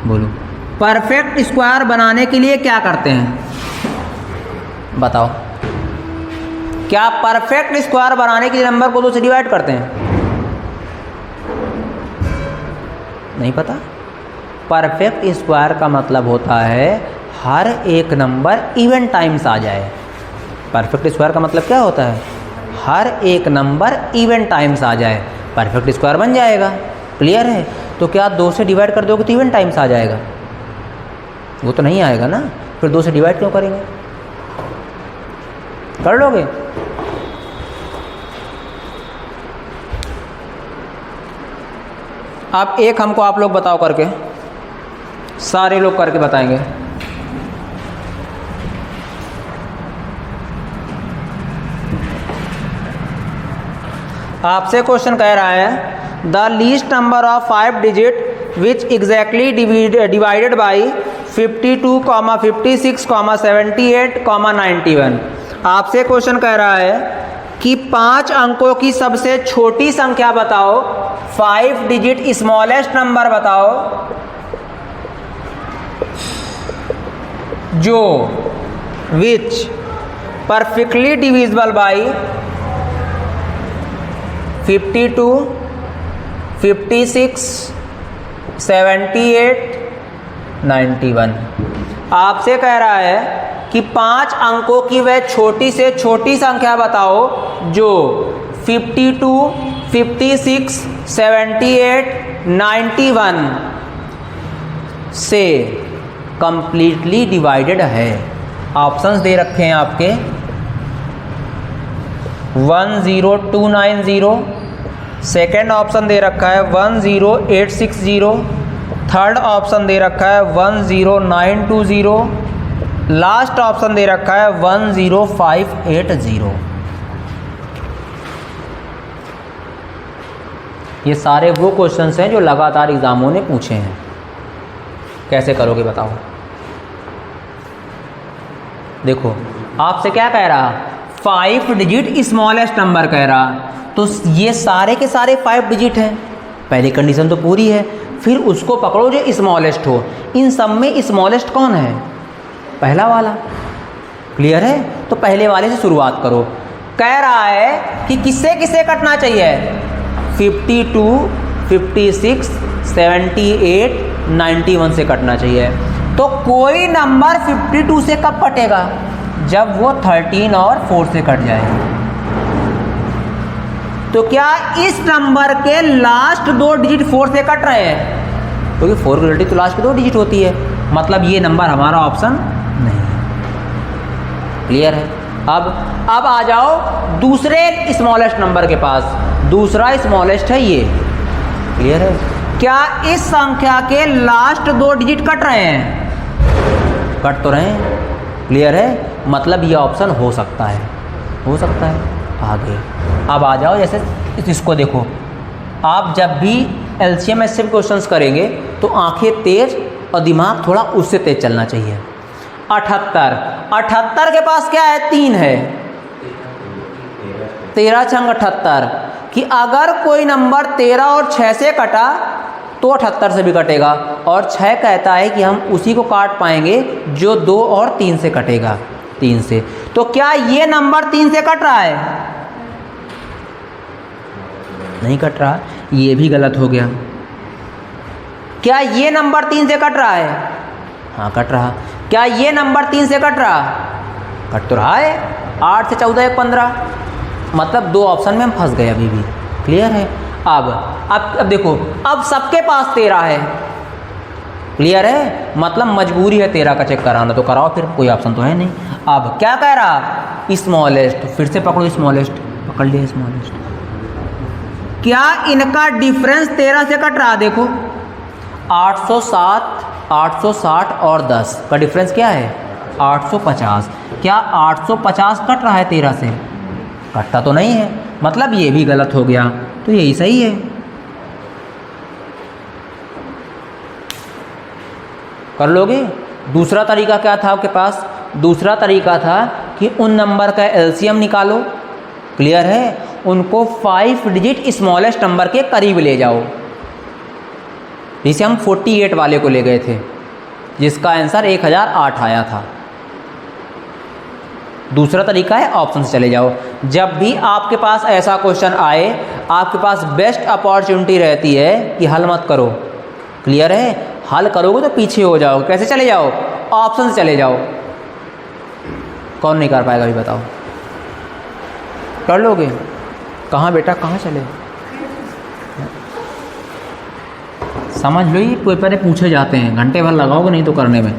बोलो परफेक्ट स्क्वायर बनाने के लिए क्या करते हैं? बताओ। क्या परफेक्ट स्क्वायर बनाने के लिए नंबर को 2 से डिवाइड करते हैं? नहीं पता? परफेक्ट स्क्वायर का मतलब होता है हर एक नंबर इवन टाइम्स आ जाए। परफेक्ट स्क्वायर का मतलब क्या होता है? हर एक नंबर इवन टाइम्स आ जाए, परफेक्ट स्क्वायर बन जाएगा। क्लियर है? तो क्या 2 से डिवाइड कर दोगे तो इवन टाइम्स आ जाएगा? वो तो नहीं आएगा ना, फिर 2 से डिवाइड क्यों करेंगे? कर लोगे? अब एक हमको आप लोग बताओ करके, सारे लोग करके बताएंगे। आपसे क्वेश्चन कह रहा है the least number of 5 digit which exactly divided by 52, 56, 78, 91। आपसे क्वेश्चन कह रहा है कि 5 अंकों की सबसे छोटी संख्या बताओ, 5 डिजिट स्मॉलेस्ट नंबर बताओ जो विच परफेक्टली डिविजिबल बाई 52, 56, 78, 91। आपसे कह रहा है कि 5 अंकों की वह छोटी से छोटी संख्या बताओ जो 52, 56, 78, 91 से कंप्लीटली डिवाइडेड है। ऑप्शंस दे रखे हैं आपके 10290, सेकेंड ऑप्शन दे रखा है 10860, थर्ड ऑप्शन दे रखा है 10920, लास्ट ऑप्शन दे रखा है 10580। ये सारे वो क्वेश्चंस हैं जो लगातार एग्जामों ने पूछे हैं। कैसे करोगे बताओ? देखो आपसे क्या कह रहा, 5 डिजिट स्मॉलेस्ट नंबर कह रहा, तो ये सारे के सारे 5 डिजिट हैं, पहली कंडीशन तो पूरी है। फिर उसको पकड़ो जो स्मॉलेस्ट हो, इन सब में स्मॉलेस्ट कौन है, पहला वाला। क्लियर है, तो पहले वाले से शुरुआत करो। कह रहा है कि किससे किससे कटना चाहिए, 52, 56, 78, 91 से कटना चाहिए। तो कोई नंबर 52 से कब कटेगा, जब वो 13 और 4 से कट जाए। तो क्या इस नंबर के लास्ट 2 डिजिट 4 से कट रहे हैं, क्योंकि 4 की रिलेटिव तो लास्ट की 2 डिजिट होती है, मतलब ये नंबर हमारा ऑप्शन नहीं है। क्लियर है। अब आ जाओ दूसरे स्मॉलेस्ट नंबर के पास, दूसरा स्मॉलेस्ट है ये। क्लियर है। क्या इस संख्या के लास्ट 2 डिजिट कट रहे हैं, कट तो रहे हैं। क्लियर है, मतलब ये ऑप्शन हो सकता है, हो सकता है। आगे अब आ जाओ, जैसे इसको देखो, आप जब भी एलसीएम एचसीएम क्वेश्चंस करेंगे तो आंखें तेज और दिमाग थोड़ा उससे तेज चलना चाहिए। 78 के पास क्या है, 3 है, 13 छंग 78, कि अगर कोई नंबर 13 और 6 से कटा तो 78 से भी कटेगा, और 6 कहता है कि हम उसी को काट पाएंगे जो 2 और 3 से कटेगा, 3 से। तो क्या ये नंबर 3 से कट रहा है, नहीं कट रहा, ये भी गलत हो गया। क्या ये नंबर 3 से कट रहा है, हाँ कट रहा। क्या ये नंबर 3 से कट रहा, कट तो रहा है, 8 से 14 1 15, मतलब 2 ऑप्शन में हम फंस गए अभी भी। क्लियर है। अब देखो, अब सबके पास 13 है। क्लियर है, मतलब मजबूरी है 13 का चेक कराना, तो कराओ फिर, कोई ऑप्शन तो है नहीं। अब क्या कह रहा, स्मॉलेस्ट, फिर से पकड़ो स्मॉलेस्ट, पकड़ लिया स्मॉलेस्ट। क्या इनका डिफरेंस 13 से कट रहा, देखो 860 और 10 का डिफरेंस क्या है, 850। क्या 850 कट रहा है 13 से, कटता तो नहीं है, मतलब ये भी गलत हो गया, तो यही सही है। कर लोगे। दूसरा तरीका क्या था आपके पास, दूसरा तरीका था कि उन नंबर का एलसीएम निकालो। क्लियर है, उनको 5 डिजिट स्मॉलेस्ट नंबर के करीब ले जाओ। जिसे हम 48 वाले को ले गए थे, जिसका आंसर 1008 आया था। दूसरा तरीका है ऑप्शन से चले जाओ। जब भी आपके पास ऐसा क्वेश्चन आए, आपके पास बेस्ट अपॉर्चुनिटी रहती है कि हल मत करो। क्लियर है, हल करोगे तो पीछे हो जाओगे। कैसे चले जाओ, ऑप्शन से चले जाओ। कौन नहीं कर पाएगा अभी बताओ, कर लोगे। कहाँ बेटा, कहाँ चले, समझ लो, ये पेपर पूछे जाते हैं, घंटे भर लगाओगे नहीं तो करने में।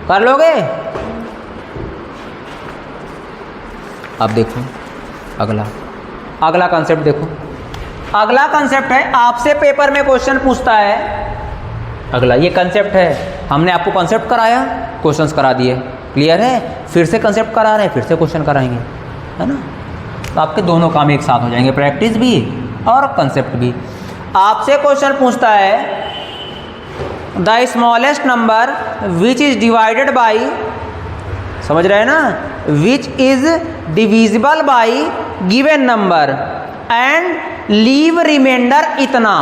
कर लोगे। अब देखो अगला कंसेप्ट देखो। अगला कंसेप्ट है, आपसे पेपर में क्वेश्चन पूछता है। अगला ये कंसेप्ट है, हमने आपको कंसेप्ट कराया, क्वेश्चंस करा दिए। क्लियर है, फिर से कंसेप्ट करा रहे हैं, फिर से क्वेश्चन कराएंगे, है ना। तो आपके दोनों काम एक साथ हो जाएंगे, प्रैक्टिस भी और कंसेप्ट भी। आपसे क्वेश्चन पूछता है, the smallest number which is divided by, समझ रहे हैं ना, which is divisible by given number and leave remainder इतना।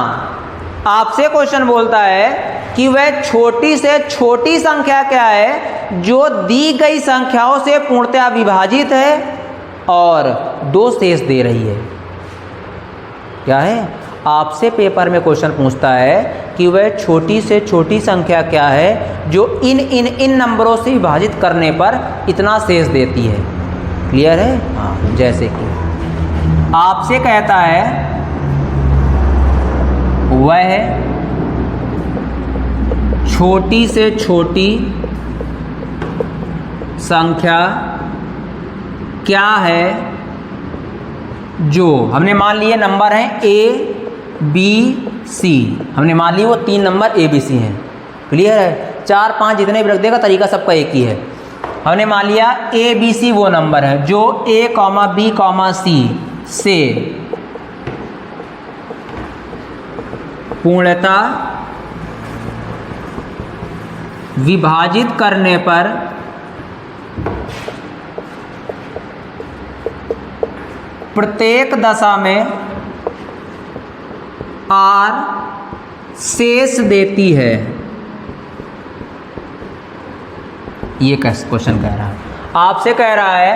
आपसे क्वेश्चन बोलता है कि वह छोटी से छोटी संख्या क्या है जो दी गई संख्याओं से पूर्णतया विभाजित है और 2 शेष दे रही है। क्या है, आपसे पेपर में क्वेश्चन पूछता है कि वह छोटी से छोटी संख्या क्या है जो इन नंबरों से विभाजित करने पर इतना शेष देती है। क्लियर है। हाँ, जैसे कि आपसे कहता है वह छोटी से छोटी संख्या क्या है जो, हमने मान लिए नंबर हैं A B C, हमने मान ली वो 3 नंबर A B C हैं। क्लियर है, 4 5 जितने भी रख देगा, तरीका सबका एक ही है। हमने मान लिया A B C वो नंबर है जो A, B, C से पूर्णता विभाजित करने पर प्रत्येक दशा में r शेष देती है। ये क्वेश्चन कह रहा है, आपसे कह रहा है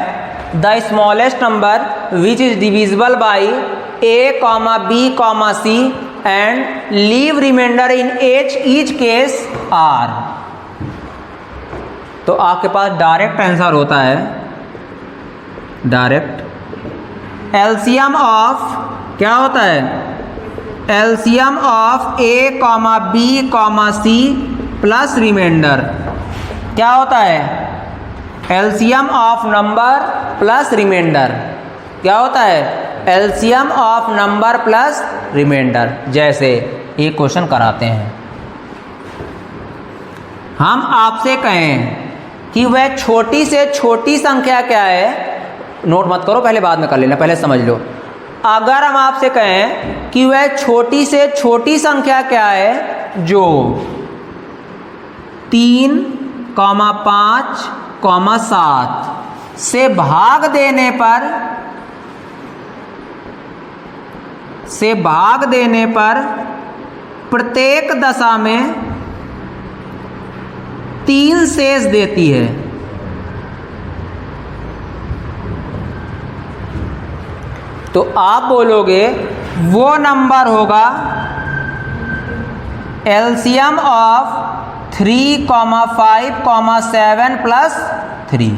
the smallest number which is divisible by a, b, c and leave reminder in each case r। तो आपके पास डायरेक्ट आंसर होता है, डायरेक्ट एलसीएम ऑफ क्या होता है, LCM of a, b, c plus remainder क्या होता है, LCM of number plus remainder क्या होता है, LCM of number plus remainder. जैसे एक क्वेश्चन कराते हैं, हम आपसे कहें कि वह छोटी से छोटी संख्या क्या है, नोट मत करो, पहले बाद में कर लेना, पहले समझ लो। अगर हम आपसे कहें कि वह छोटी से छोटी संख्या क्या है जो 3, 5, 7 से भाग देने पर प्रत्येक दशा में 3 शेष देती है, तो आप बोलोगे वो नंबर होगा एलसीएम ऑफ 3, 5, 7 प्लस 3।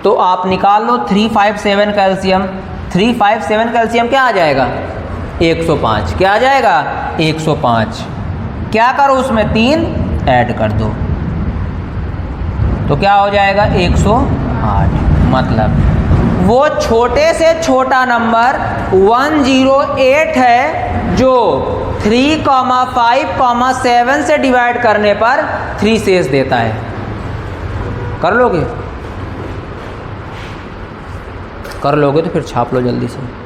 तो आप निकाल लो 3, 5, 7 का एलसीएम। 3, 5, 7 का एलसीएम क्या आ जाएगा, 105। क्या आ जाएगा, 105। क्या करो उसमें 3 ऐड कर दो तो क्या हो जाएगा 108। मतलब वो छोटे से छोटा नंबर 108 है जो 3, 5, 7 से डिवाइड करने पर 3 शेष देता है। कर लोगे, कर लोगे तो फिर छाप लो जल्दी से।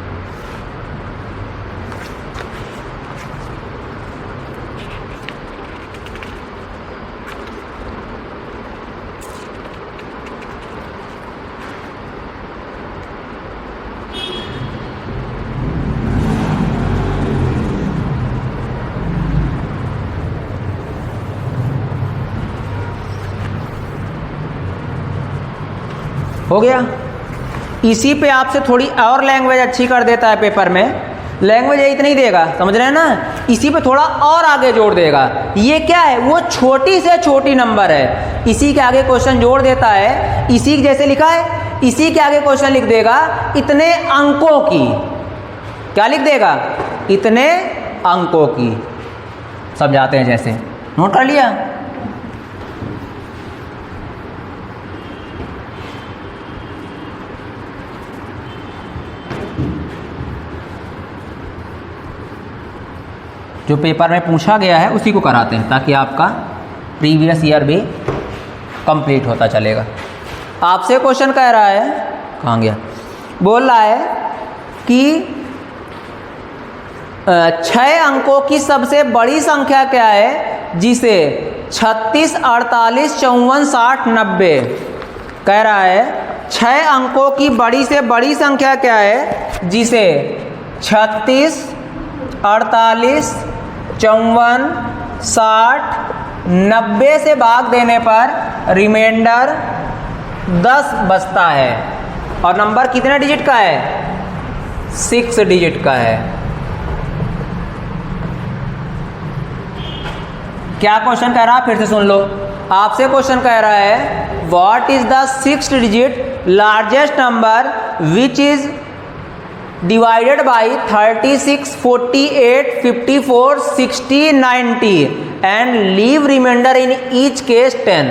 हो गया। इसी पे आपसे थोड़ी और लैंग्वेज अच्छी कर देता है पेपर में। लैंग्वेज इतना ही देगा, समझ रहे हैं ना, इसी पे थोड़ा और आगे जोड़ देगा। ये क्या है, वो छोटी से छोटी नंबर है, इसी के आगे क्वेश्चन जोड़ देता है। इसी जैसे लिखा है, इसी के आगे क्वेश्चन लिख देगा इतने अंकों की। क्या लिख देगा, इतने अंकों की। समझाते हैं जैसे, नोट कर लिया। जो पेपर में पूछा गया है उसी को कराते हैं ताकि आपका प्रीवियस ईयर भी कंप्लीट होता चलेगा। आपसे क्वेश्चन कह रहा है, कहाँ गया, बोल रहा है कि 6 अंकों की सबसे बड़ी संख्या क्या है जिसे 36, 48, 54, 60, 90 कह रहा है। 6 अंकों की बड़ी से बड़ी संख्या क्या है जिसे 36, 48, 54, 60, 90 से भाग देने पर रिमाइंडर 10 बचता है। और नंबर कितने डिजिट का है, 6 डिजिट का है। क्या क्वेश्चन कह रहा है, फिर से सुन लो। आपसे क्वेश्चन कह रहा है what is the 6 digit largest number which is divided by 36, 48, 54, 60, 90 and leave remainder in each case 10।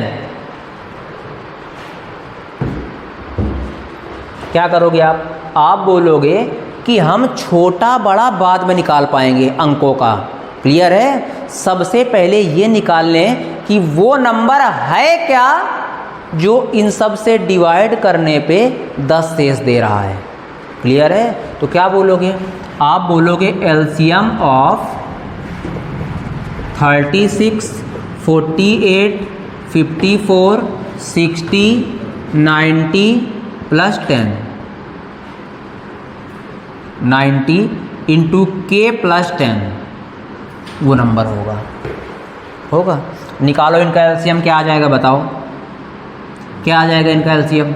क्या करोगे आप बोलोगे कि हम छोटा बड़ा बाद में निकाल पाएंगे अंकों का। क्लियर है, सबसे पहले ये निकाल लें कि वो नंबर है क्या जो इन सब से डिवाइड करने पे 10 शेष दे रहा है। क्लियर है, तो क्या बोलोगे आप, बोलोगे एलसीएम ऑफ 36, 48, 54, 60, 90 प्लस 10, 90 इंटू के प्लस 10 वो नंबर होगा। निकालो इनका एलसीएम, क्या आ जाएगा बताओ, क्या आ जाएगा इनका एलसीएम,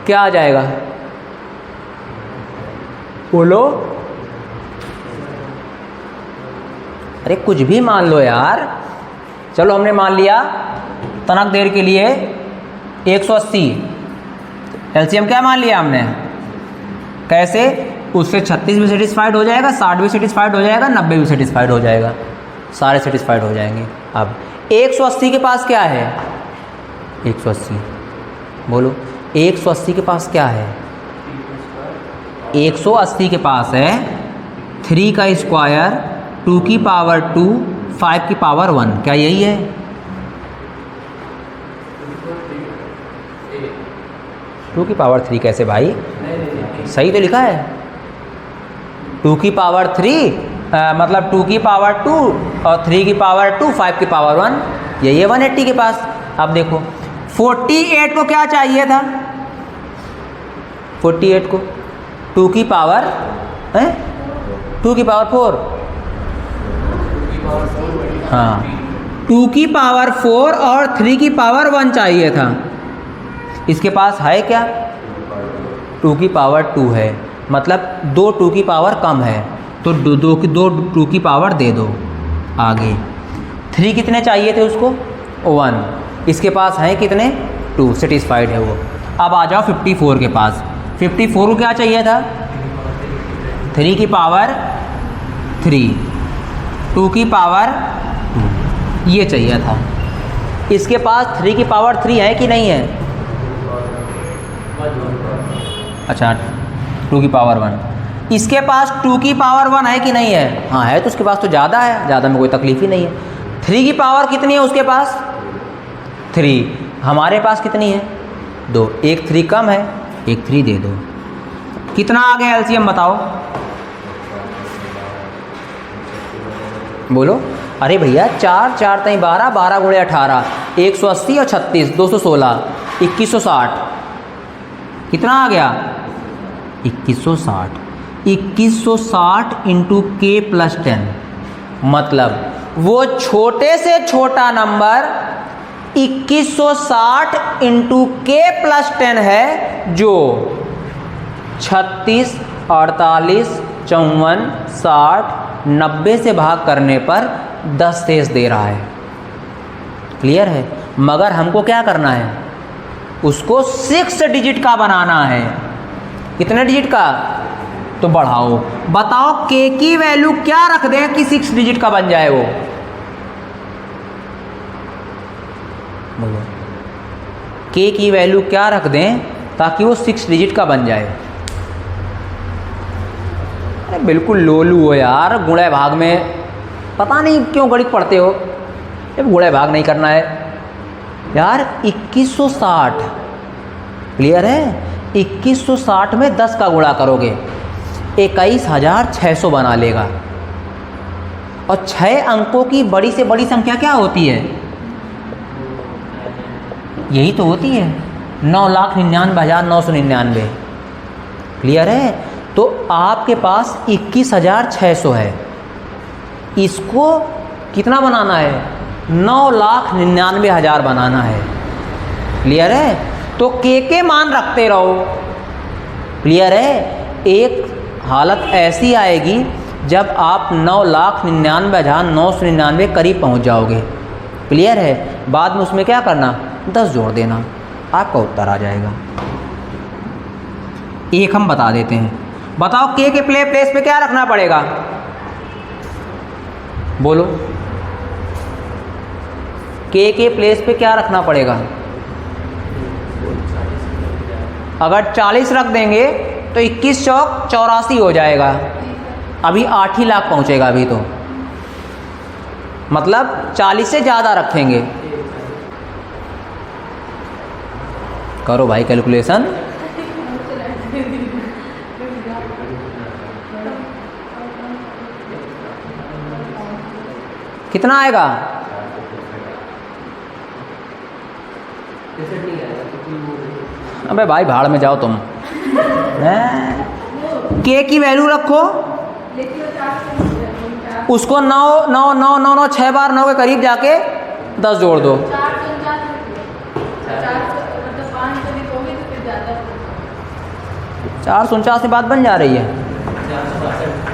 क्या आ जाएगा बोलो। अरे कुछ भी मान लो यार, चलो हमने मान लिया तनक देर के लिए 180, एलसीएम क्या मान लिया हमने, कैसे, उससे 36 भी सेटिस्फाइड हो जाएगा, 60 भी सेटिस्फाइड हो जाएगा, 90 भी सेटिस्फाइड हो जाएगा, सारे सेटिस्फाइड हो जाएंगे। अब 180 के पास क्या है, 180 बोलो, 180 के पास क्या है, 180 के पास है 3 का स्क्वायर, 2 की पावर 2, 5 की पावर 1, क्या यही है, टू की पावर 3 कैसे भाई, सही तो लिखा है, 2 की पावर 3 मतलब 2 की पावर 2 और 3 की पावर 2, 5 की पावर 1, यही है 180 के पास। अब देखो 48 को क्या चाहिए था, 48 को 2 की पावर 2 की पावर 4, हाँ 2 की पावर 4 और 3 की पावर 1 चाहिए था। इसके पास है क्या, 2 की पावर 2 है, मतलब 2 2 की पावर कम है, तो 2 2 की पावर दे दो। आगे 3 कितने चाहिए थे उसको, 1, इसके पास है कितने, 2, सेटिस्फाइड है वो। अब आ जाओ 54 के पास, 54 को क्या चाहिए था, 3 की पावर 3, 2 की पावर 2, ये चाहिए था। इसके पास 3 की पावर 3 है कि नहीं है, अच्छा 2 की पावर 1, इसके पास 2 की पावर 1 है कि नहीं है, हाँ है, तो उसके पास तो ज़्यादा है, ज़्यादा में कोई तकलीफ ही नहीं है। 3 की पावर कितनी है उसके पास, 3, हमारे पास कितनी है, 2, एक 3 कम है, एक 3 दे दो। कितना आ गया एलसीएम बताओ, बोलो। अरे भैया 4 4 तई 12, 12 गुणे 18, 180 और 36, 216, 2160, कितना आ गया 2160, 2160 इंटू के प्लस 10, मतलब वो छोटे से छोटा नंबर 2160 इंटू के प्लस 10 है, जो 36, 48, 54, 60, 90 से भाग करने पर 10 शेष दे रहा है। क्लियर है, मगर हमको क्या करना है, उसको 6 डिजिट का बनाना है। कितने डिजिट का, तो बढ़ाओ, बताओ के की वैल्यू क्या रख दें कि 6 डिजिट का बन जाए वो, बोलो के की वैल्यू क्या रख दें ताकि वो 6 डिजिट का बन जाए। अरे बिल्कुल लोलू हो यार, गुणे भाग में पता नहीं क्यों गणित पढ़ते हो, गुणे भाग नहीं करना है यार। 2160 क्लियर है, 2160 में 10 का गुणा करोगे 21,600 बना लेगा। और 6 अंकों की बड़ी से बड़ी संख्या क्या होती है, यही तो होती है 9,99,999। क्लियर है, तो आपके पास 21,600 है, इसको कितना बनाना है, 9,99,000 बनाना है। क्लियर है, तो के मान रखते रहो। क्लियर है, एक हालत ऐसी आएगी जब आप 9,99,999 करीब पहुंच जाओगे। क्लियर है, बाद में उसमें क्या करना, 10 जोड़ देना, आपका उत्तर आ जाएगा। एक हम बता देते हैं, बताओ के प्लेस पे क्या रखना पड़ेगा, बोलो के प्लेस पे क्या रखना पड़ेगा। अगर 40 रख देंगे तो 21 चौक 84 हो जाएगा, अभी 8 ही लाख पहुंचेगा अभी तो, मतलब 40 से ज़्यादा रखेंगे। करो भाई कैलकुलेशन। कितना आएगा? अबे भाई भाड़ में जाओ तुम। के की वैल्यू रखो, उसको 9 9 9 9 9 6 बार 9 के करीब जाके 10 जोड़ दो। 449 में बात बन जा रही है।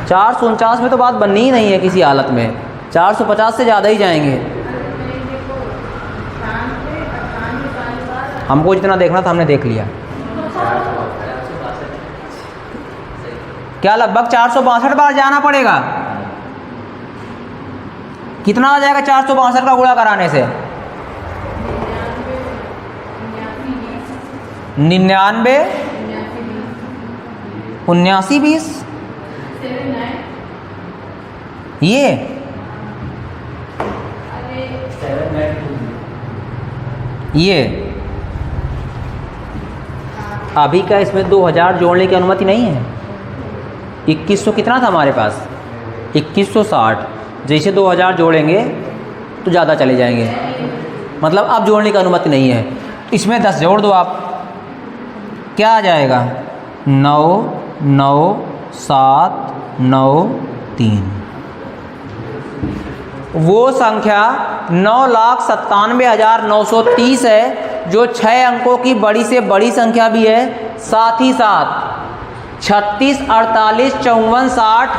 449 में तो बात बननी ही नहीं है किसी हालत में, 450 से ज़्यादा ही जाएंगे। हमको जितना देखना था हमने देख लिया। क्या लगभग 462 बार जाना पड़ेगा? कितना आ जाएगा 462 का गुणा कराने से? 99 79 20 ये अभी का इसमें 2000 जोड़ने की अनुमति नहीं है। 2100 कितना था हमारे पास? 2160। जैसे 2000 जोड़ेंगे तो ज़्यादा चले जाएंगे, मतलब अब जोड़ने की अनुमति नहीं है। इसमें 10 जोड़ दो आप, क्या आ जाएगा? 9 9 7 9 3। वो संख्या 9,97,930 है जो 6 अंकों की बड़ी से बड़ी संख्या भी है, साथ ही साथ 36 48 54 60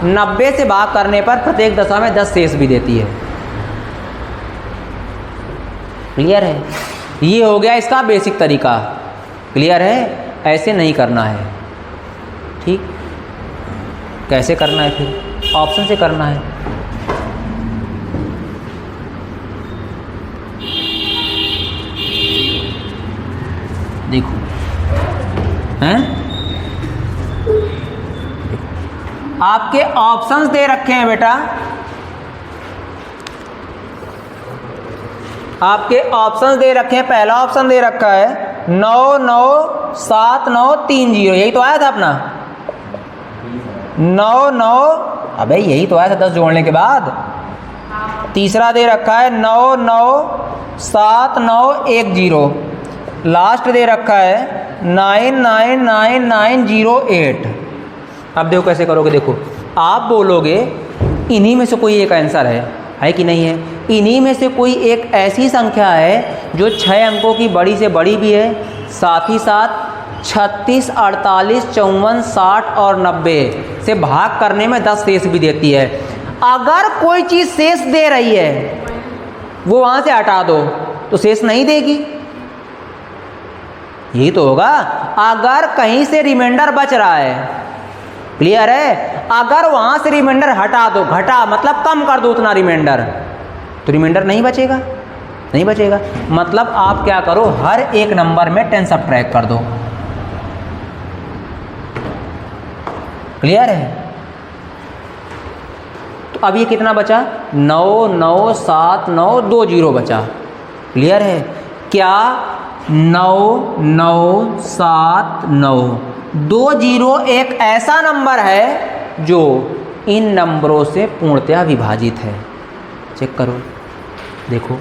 90 से भाग करने पर प्रत्येक दशा में 10 शेष भी देती है। क्लियर है? ये हो गया इसका बेसिक तरीका। क्लियर है? ऐसे नहीं करना है। ठीक, कैसे करना है? फिर ऑप्शन से करना है। देखो हैं, आपके ऑप्शंस दे रखे हैं बेटा, आपके ऑप्शंस दे रखे हैं। पहला ऑप्शन दे रखा है 997,930, यही तो आया था अपना 99। अबे यही तो आया था 10 जोड़ने के बाद। तीसरा दे रखा है 997910। लास्ट दे रखा है 999908। अब देखो कैसे करोगे। देखो आप बोलोगे इन्हीं में से कोई एक आंसर है कि नहीं है? इन्हीं में से कोई एक ऐसी संख्या है जो 6 अंकों की बड़ी से बड़ी भी है, साथ ही साथ 36 48 54 60 और 90 से भाग करने में 10 शेष भी देती है। अगर कोई चीज़ शेष दे रही है वो वहाँ से हटा दो तो शेष नहीं देगी। यही तो होगा। अगर कहीं से रिमाइंडर बच रहा है, क्लियर है, अगर वहां से रिमाइंडर हटा दो, घटा मतलब कम कर दो उतना रिमाइंडर, तो रिमाइंडर नहीं बचेगा, नहीं बचेगा। मतलब आप क्या करो, हर एक नंबर में 10 सबट्रैक्ट कर दो। क्लियर है? तो अब ये कितना बचा? 99792 बचा। क्लियर है? क्या 997920 एक ऐसा नंबर है जो इन नंबरों से पूर्णतया विभाजित है? चेक करो, देखो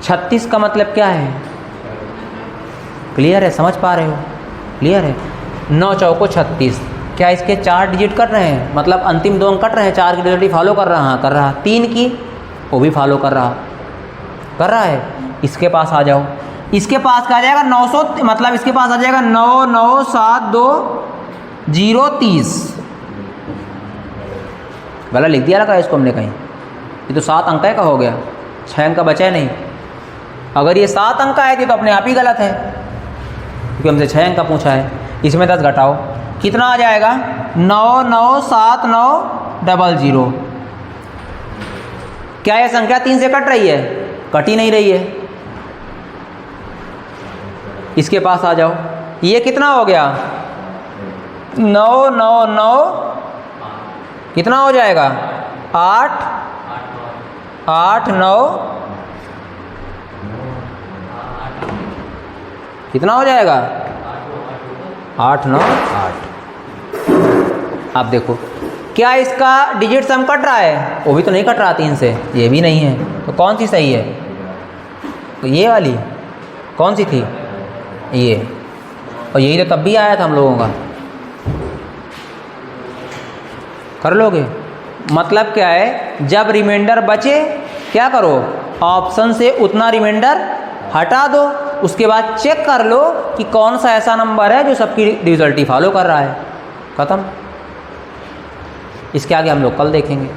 36 का मतलब क्या है? क्लियर है? समझ पा रहे हो? क्लियर है? 9 चौको 36। क्या इसके 4 डिजिट कट रहे हैं? मतलब अंतिम 2 अंक कट रहे हैं, 4 की डिजिट फॉलो कर रहा? कर रहा। 3 की वो भी फॉलो कर रहा है। इसके पास आ जाओ, इसके पास क्या आ जाएगा? 900, मतलब इसके पास आ जाएगा 9972030। गलत लिख दिया लगा इसको हमने कहीं। ये तो 7 अंक का हो गया, 6 अंक का बचा है नहीं। अगर ये 7 अंक का है तो अपने आप ही गलत है, क्योंकि हमसे 6 अंक का पूछा है। इसमें 10 घटाओ, कितना आ जाएगा? 99790। क्या यह संख्या 3 से कट रही है? कट ही नहीं रही है। इसके पास आ जाओ, ये कितना हो गया? 999 कितना हो जाएगा? 8 8 9 कितना हो जाएगा? 8 9 8। आप देखो क्या इसका डिजिट सम कट रहा है? वो भी तो नहीं कट रहा 3 से, ये भी नहीं है, तो कौन सी सही है? तो ये वाली कौन सी थी? ये, और यही तो तब भी आया था हम लोगों का। कर लोगे? मतलब क्या है, जब रिमाइंडर बचे क्या करो, ऑप्शन से उतना रिमाइंडर हटा दो, उसके बाद चेक कर लो कि कौन सा ऐसा नंबर है जो सबकी डिविजिबिलिटी फॉलो कर रहा है। खत्म। इसके आगे हम लोग कल देखेंगे।